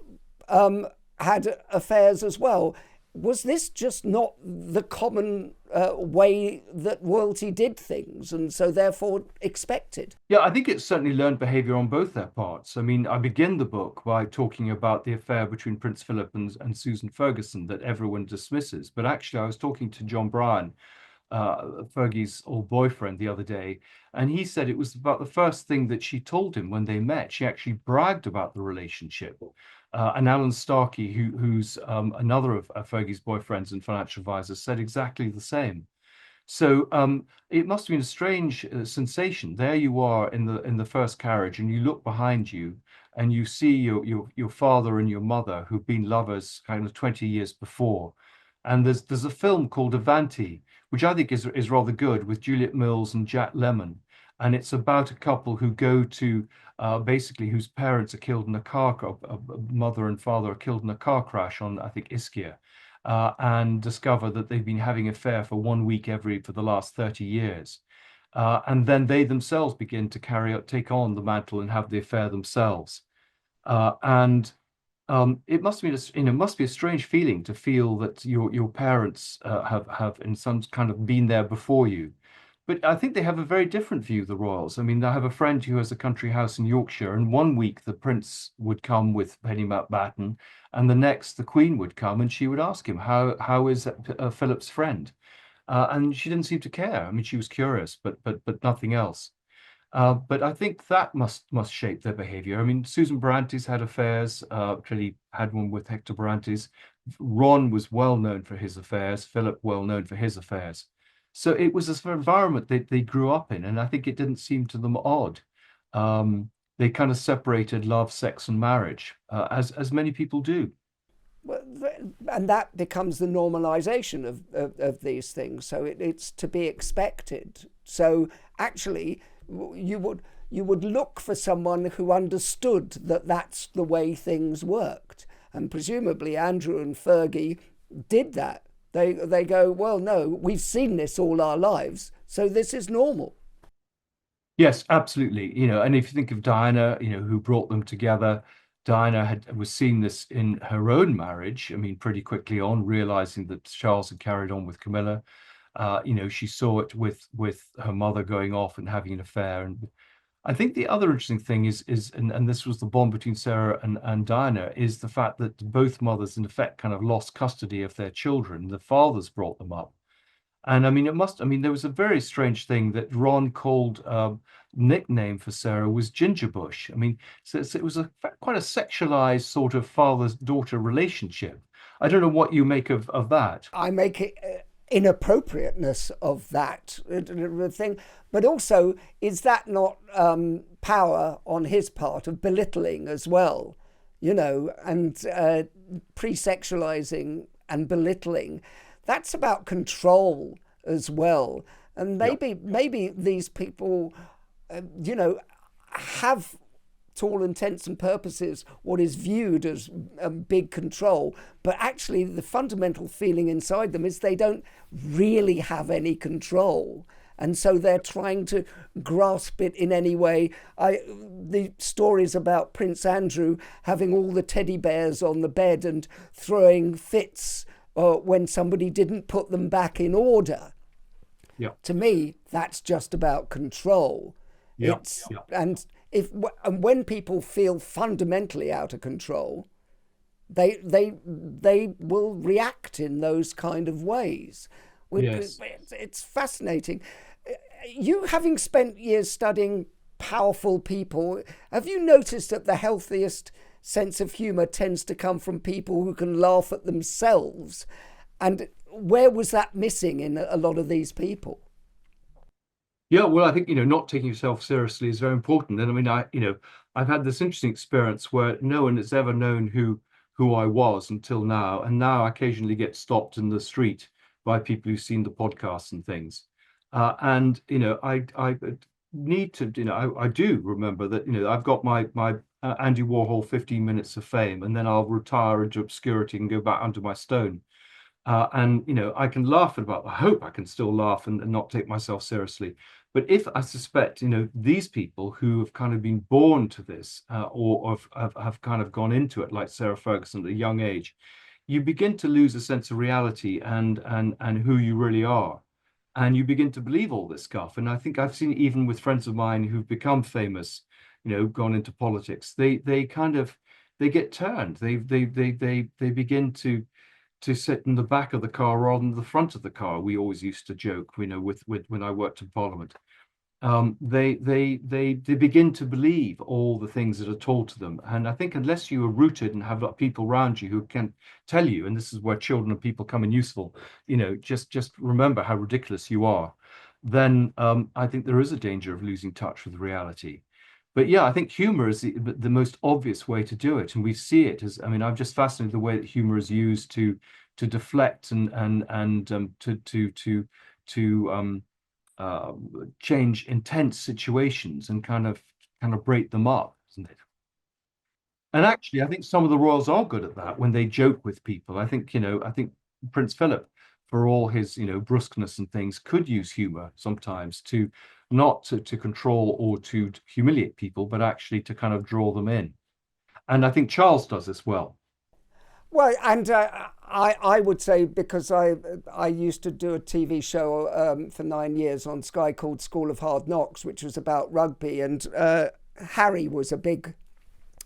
had affairs as well. Was this just not the common way that royalty did things and so therefore expected? Yeah, I think it's certainly learned behavior on both their parts. I mean, I begin the book by talking about the affair between Prince Philip and Susan Ferguson that everyone dismisses. But actually, I was talking to John Bryan, Fergie's old boyfriend, the other day, and he said it was about the first thing that she told him when they met. She actually bragged about the relationship. And Alan Starkey, who's another of Fergie's boyfriends and financial advisors, said exactly the same. So it must have been a strange sensation. There you are in the first carriage, and you look behind you, and you see your father and your mother, who've been lovers kind of 20 years before. And there's a film called Avanti, which I think is rather good, with Juliet Mills and Jack Lemmon, and it's about a couple who go to basically whose parents are killed in a mother and father are killed in a car crash on, I think, Ischia, and discover that they've been having an affair for 1 week for the last 30 years. And then they themselves begin to take on the mantle and have the affair themselves. And it must be must be a strange feeling to feel that your parents have in some kind of been there before you. But I think they have a very different view of the royals. I mean, I have a friend who has a country house in Yorkshire, and 1 week the prince would come with Penny Mountbatten, and the next the Queen would come, and she would ask him, how is Philip's friend? And she didn't seem to care. I mean, she was curious, but nothing else. But I think that must shape their behavior. I mean, Susan Barantes had affairs, clearly had one with Hector Barantes. Ron was well known for his affairs, Philip well known for his affairs. So it was a sort of environment they grew up in, and I think it didn't seem to them odd. They kind of separated love, sex, and marriage, as many people do. And that becomes the normalization of these things. So it's to be expected. So actually, you would look for someone who understood that that's the way things worked. And presumably Andrew and Fergie did that. They go, well, no, we've seen this all our lives, so this is normal. Yes, absolutely. And if you think of Diana, who brought them together, Diana was seeing this in her own marriage. I mean, pretty quickly on, realizing that Charles had carried on with Camilla. She saw it with her mother going off and having an affair. And I think the other interesting thing and this was the bond between Sarah and Diana, is the fact that both mothers, in effect, kind of lost custody of their children. The fathers brought them up. And I mean, there was a very strange thing that Ron called nickname for Sarah was Ginger Bush. I mean, so it was quite a sexualized sort of father-daughter relationship. I don't know what you make of that. I make it inappropriateness of that thing, but also is that not power on his part of belittling as well, and pre-sexualizing and belittling? That's about control as well, and Yeah. maybe these people, have, to all intents and purposes, what is viewed as a big control, but actually the fundamental feeling inside them is they don't really have any control. And so they're trying to grasp it in any way. The stories about Prince Andrew having all the teddy bears on the bed and throwing fits when somebody didn't put them back in order. Yeah. To me, that's just about control. Yeah. It's Yeah. and when people feel fundamentally out of control, they will react in those kind of ways. Yes. It's fascinating. You, having spent years studying powerful people, have you noticed that the healthiest sense of humour tends to come from people who can laugh at themselves? And where was that missing in a lot of these people? Yeah, well, I think, not taking yourself seriously is very important. And I mean, I've had this interesting experience where no one has ever known who I was until now. And now I occasionally get stopped in the street by people who've seen the podcasts and things. And, I need to, I do remember that, I've got my Andy Warhol 15 minutes of fame, and then I'll retire into obscurity and go back under my stone. And I can laugh about. I hope I can still laugh and not take myself seriously. But if I suspect, these people who have kind of been born to this, or have kind of gone into it, like Sarah Ferguson at a young age, you begin to lose a sense of reality and who you really are, and you begin to believe all this stuff. And I think I've seen even with friends of mine who've become famous, gone into politics. They kind of they get turned. They begin to sit in the back of the car rather than the front of the car. We always used to joke, with when I worked in Parliament. They begin to believe all the things that are told to them. And I think unless you are rooted and have people around you who can tell you, and this is where children and people come in useful, just remember how ridiculous you are, then I think there is a danger of losing touch with reality. But yeah, I think humor is the most obvious way to do it, and we see it as. I mean, I'm just fascinated the way that humor is used to deflect and to uh, change intense situations and kind of break them up, isn't it? And actually, I think some of the royals are good at that when they joke with people. I think Prince Philip, for all his, brusqueness and things, could use humor sometimes to not to control or to humiliate people, but actually to kind of draw them in. And I think Charles does this well. Well, and I would say, because I used to do a TV show for 9 years on Sky called School of Hard Knocks, which was about rugby, and Harry was a big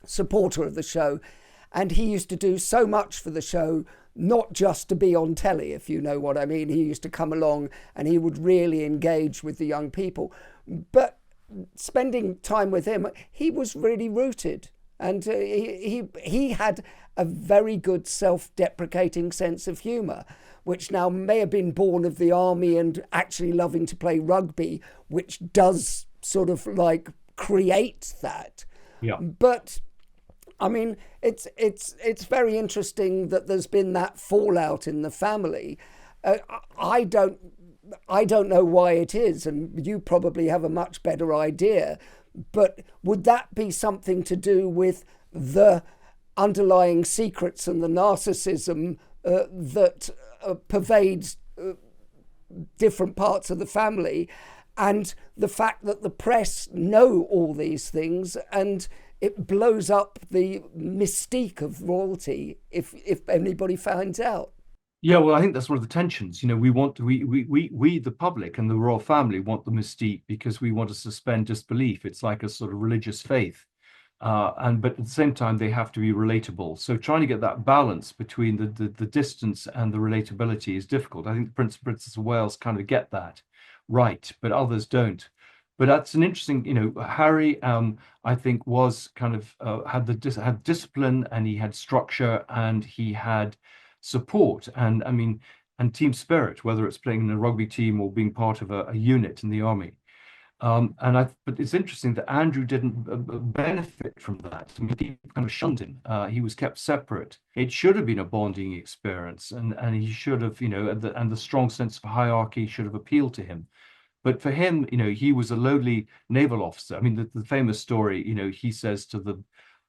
supporter of the show, and he used to do so much for the show, not just to be on telly, if you know what I mean. He used to come along and he would really engage with the young people. But spending time with him, he was really rooted. And he had a very good self-deprecating sense of humour, which now may have been born of the army and actually loving to play rugby, which does sort of like create that. Yeah. But I mean, it's very interesting that there's been that fallout in the family. Uh, I don't I don't know why it is, and you probably have a much better idea. But would that be something to do with the underlying secrets and the narcissism that pervades different parts of the family, and the fact that the press know all these things and it blows up the mystique of royalty if anybody finds out? Yeah, well, I think that's one of the tensions. We want we the public and the royal family want the mystique because we want to suspend disbelief. It's like a sort of religious faith, but at the same time they have to be relatable. So trying to get that balance between the distance and the relatability is difficult. I think the Prince and Princess of Wales kind of get that right, but others don't. But that's an interesting, Harry, I think was kind of had discipline, and he had structure, and he had support, and and team spirit, whether it's playing in a rugby team or being part of a unit in the army. But it's interesting that Andrew didn't benefit from that. I mean, people kind of shunned him. He was kept separate. It should have been a bonding experience, and he should have, and the strong sense of hierarchy should have appealed to him. But for him, he was a lowly naval officer. I mean, the famous story, he says to the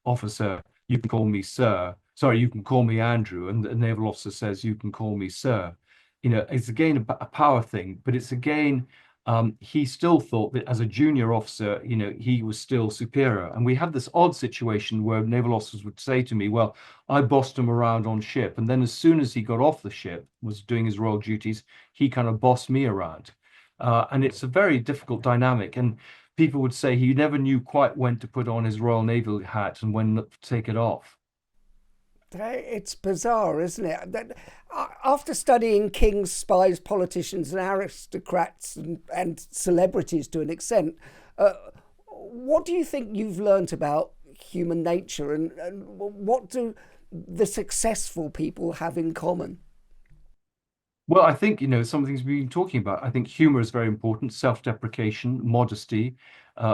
officer, "You can call me sir. Sorry, you can call me Andrew." And the naval officer says, "You can call me sir." It's again a power thing, but it's again, he still thought that as a junior officer, he was still superior. And we had this odd situation where naval officers would say to me, "Well, I bossed him around on ship." And then as soon as he got off the ship, was doing his royal duties, he kind of bossed me around. And it's a very difficult dynamic. And people would say he never knew quite when to put on his Royal Naval hat and when to take it off. It's bizarre, isn't it? That after studying kings, spies, politicians, and aristocrats and celebrities to an extent, what do you think you've learnt about human nature, and what do the successful people have in common? Well, I think, some of the things we've been talking about. I think humor is very important, self-deprecation, modesty,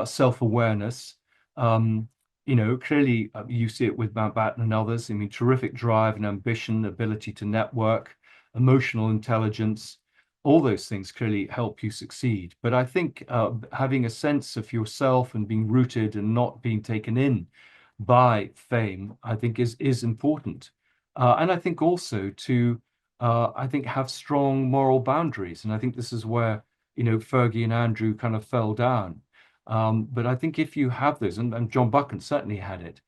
self-awareness. Clearly you see it with Mountbatten and others. I mean, terrific drive and ambition, ability to network, emotional intelligence, all those things clearly help you succeed. But I think having a sense of yourself and being rooted and not being taken in by fame, I think is important. And I think also to I think have strong moral boundaries. And I think this is where, Fergie and Andrew kind of fell down. But I think if you have those, and John Buchan certainly had it,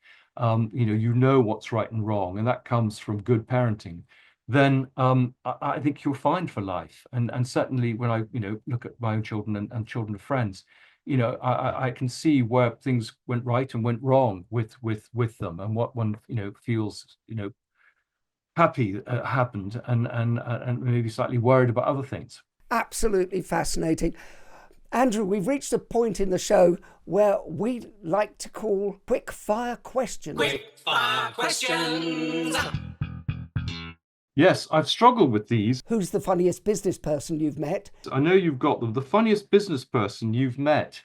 you know what's right and wrong, and that comes from good parenting, then I think you're fine for life. And certainly when I, look at my own children and children of friends, I can see where things went right and went wrong with them, and what one, feels, happy happened, and maybe slightly worried about other things. Absolutely fascinating. Andrew, we've reached a point in the show where we like to call quick fire questions. Quick fire questions. Yes, I've struggled with these. Who's the funniest business person you've met? I know you've got them. The funniest business person you've met.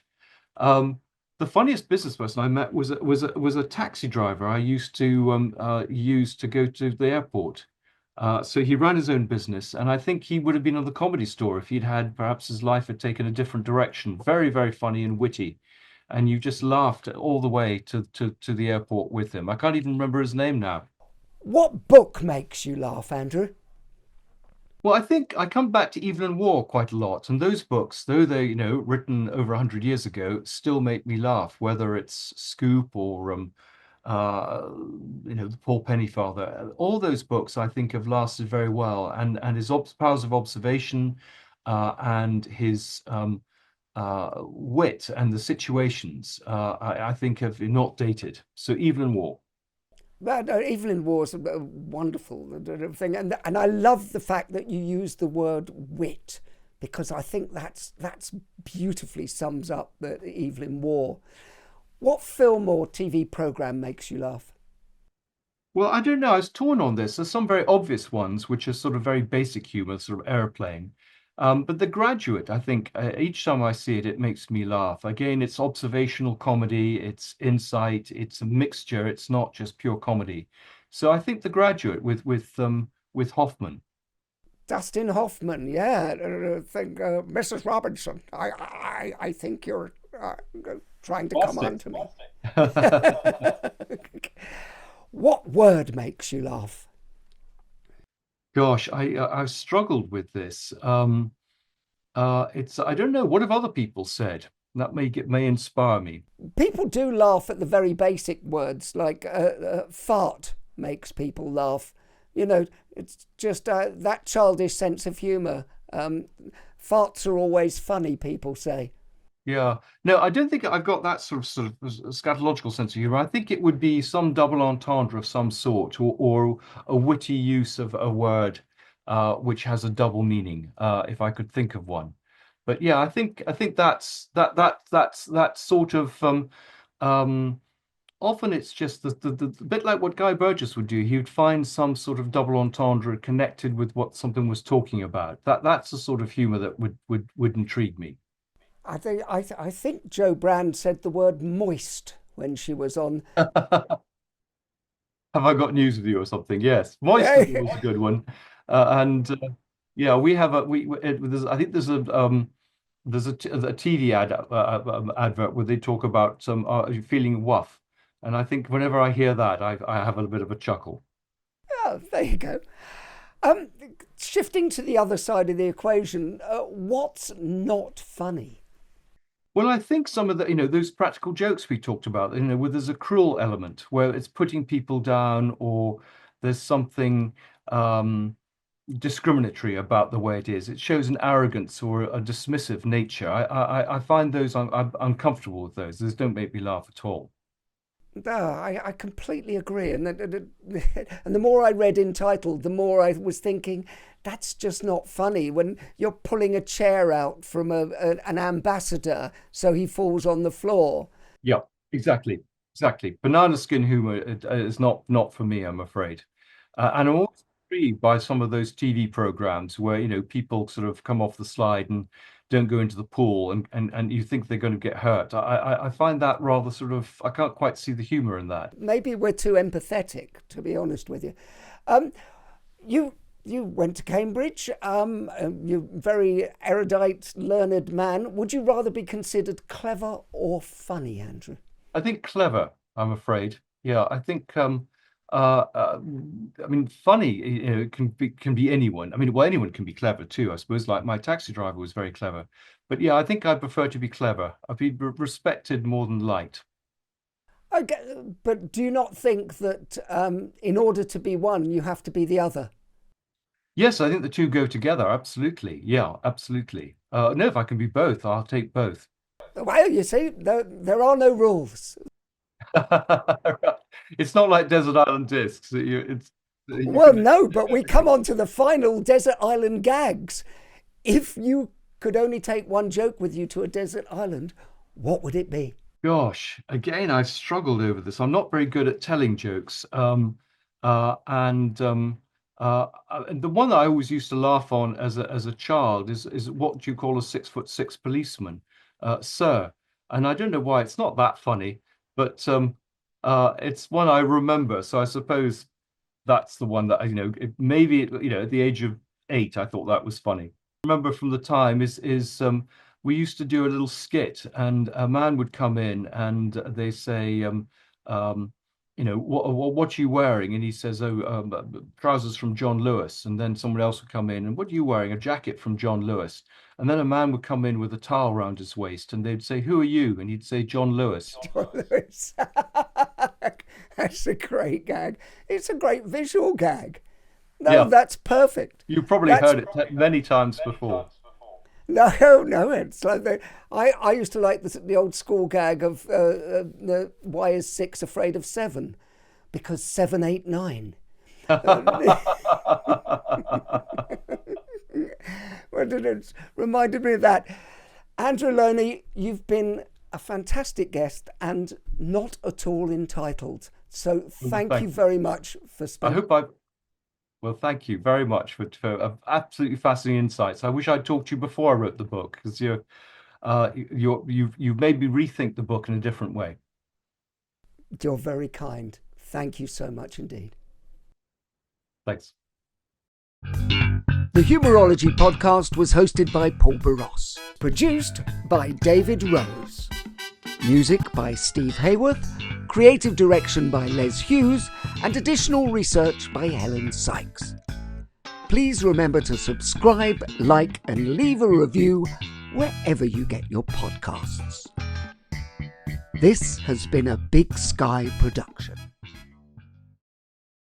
The funniest business person I met was a taxi driver I used to use to go to the airport. So he ran his own business, and I think he would have been on the Comedy Store if he'd had perhaps his life had taken a different direction. Very, very funny and witty, and you just laughed all the way to the airport with him. I can't even remember his name now. What book makes you laugh, Andrew? Well, I think I come back to Evil and War quite a lot, and those books, though they're written over 100 years ago, still make me laugh. Whether it's Scoop or the Paul Pennyfather, all those books I think have lasted very well, and his powers of observation, and his wit and the situations, I think have not dated. So Evil and War. But Evelyn War's a wonderful thing, and I love the fact that you use the word wit, because I think that's beautifully sums up the Evelyn War. What film or TV program makes you laugh? Well, I don't know. I was torn on this. There's some very obvious ones, which are sort of very basic humor, sort of Airplane. But The Graduate, I think, each time I see it, it makes me laugh. Again, it's observational comedy, it's insight, it's a mixture. It's not just pure comedy. So I think The Graduate with Hoffman. Dustin Hoffman, yeah. I think Mrs. Robinson. I think you're trying to come Fantastic. on to me. What word makes you laugh? Gosh, I've struggled with this. It's I don't know. What have other people said? That may inspire me. People do laugh at the very basic words, like fart makes people laugh. You know, it's just that childish sense of humour. Farts are always funny, people say. Yeah. No, I don't think I've got that sort of scatological sense of humor. I think it would be some double entendre of some sort, or a witty use of a word which has a double meaning, if I could think of one. But yeah, I think that's sort of um often it's just the bit like what Guy Burgess would do. He would find some sort of double entendre connected with what something was talking about. That's the sort of humor that would intrigue me. I think Joe Brand said the word moist when she was on. Have I got news with you or something? Yes, Moist Yeah, was a good one, and yeah, we have a I think there's a TV advert where they talk about some feeling wuff, and I think whenever I hear that, I have a bit of a chuckle. oh, there you go. Um, Shifting to the other side of the equation, what's not funny? Well, I think some of the, those practical jokes we talked about, where there's a cruel element where it's putting people down, or there's something um, discriminatory about the way it is. It shows an arrogance or a dismissive nature. I find those I'm uncomfortable with those. Those don't make me laugh at all. I completely agree. And the more I read entitled, the more I was thinking, that's just not funny when you're pulling a chair out from an ambassador so he falls on the floor. Yeah, exactly. Banana skin humor is not for me, I'm afraid. And I'm always intrigued by some of those TV programs where, people sort of come off the slide and don't go into the pool, and you think they're going to get hurt. I find that rather sort of, I can't quite see the humor in that. Maybe we're too empathetic, to be honest with you. Um, you you went to Cambridge. You're very erudite, learned man. Would you rather be considered clever or funny, Andrew? I think clever, I'm afraid. Yeah, I think uh, uh, I mean funny, can be anyone. I mean, well, anyone can be clever too, I suppose. Like my taxi driver was very clever. But yeah, I think I prefer to be clever. I'd be respected more than liked. Okay, but do you not think that in order to be one, you have to be the other? Yes, I think the two go together. Absolutely. Yeah, absolutely. No, if I can be both, I'll take both. Well, you see, there are no rules. It's not like Desert Island Discs. You Well, can. no, but we come on to the final desert island gags. If you could only take one joke with you to a desert island, what would it be? Gosh, again, I've struggled over this. I'm not very good at telling jokes. And the one that I always used to laugh on as a child is what do you call a 6'6" policeman, sir? And I don't know why it's not that funny, but it's one I remember. So I suppose that's the one that maybe at the age of 8, I thought that was funny. Remember from the time is we used to do a little skit, and a man would come in and they say, what are you wearing? And he says, oh, trousers from John Lewis. And then someone else would come in, and what are you wearing? A jacket from John Lewis. And then a man would come in with a towel around his waist, and they'd say, who are you? And he'd say, John Lewis. John Lewis. That's a great gag. It's a great visual gag. No, Yeah, that's perfect. you've probably That's heard it many times before. no. It's like I used to like the old school gag of the why is 6 afraid of 7? Because 7, 8, 9. Well, it reminded me of that. Andrew Lownie, you've been a fantastic guest, and not at all entitled. So thank you Thank very much for I spending. hope well, thank you very much for absolutely fascinating insights. I wish I'd talked to you before I wrote the book, because you've made me rethink the book in a different way. You're very kind. Thank you so much indeed. Thanks. The Humourology podcast was hosted by Paul Barros, produced by David Rose. Music by Steve Hayworth, creative direction by Les Hughes, and additional research by Helen Sykes. Please remember to subscribe, like, and leave a review wherever you get your podcasts. This has been a Big Sky production.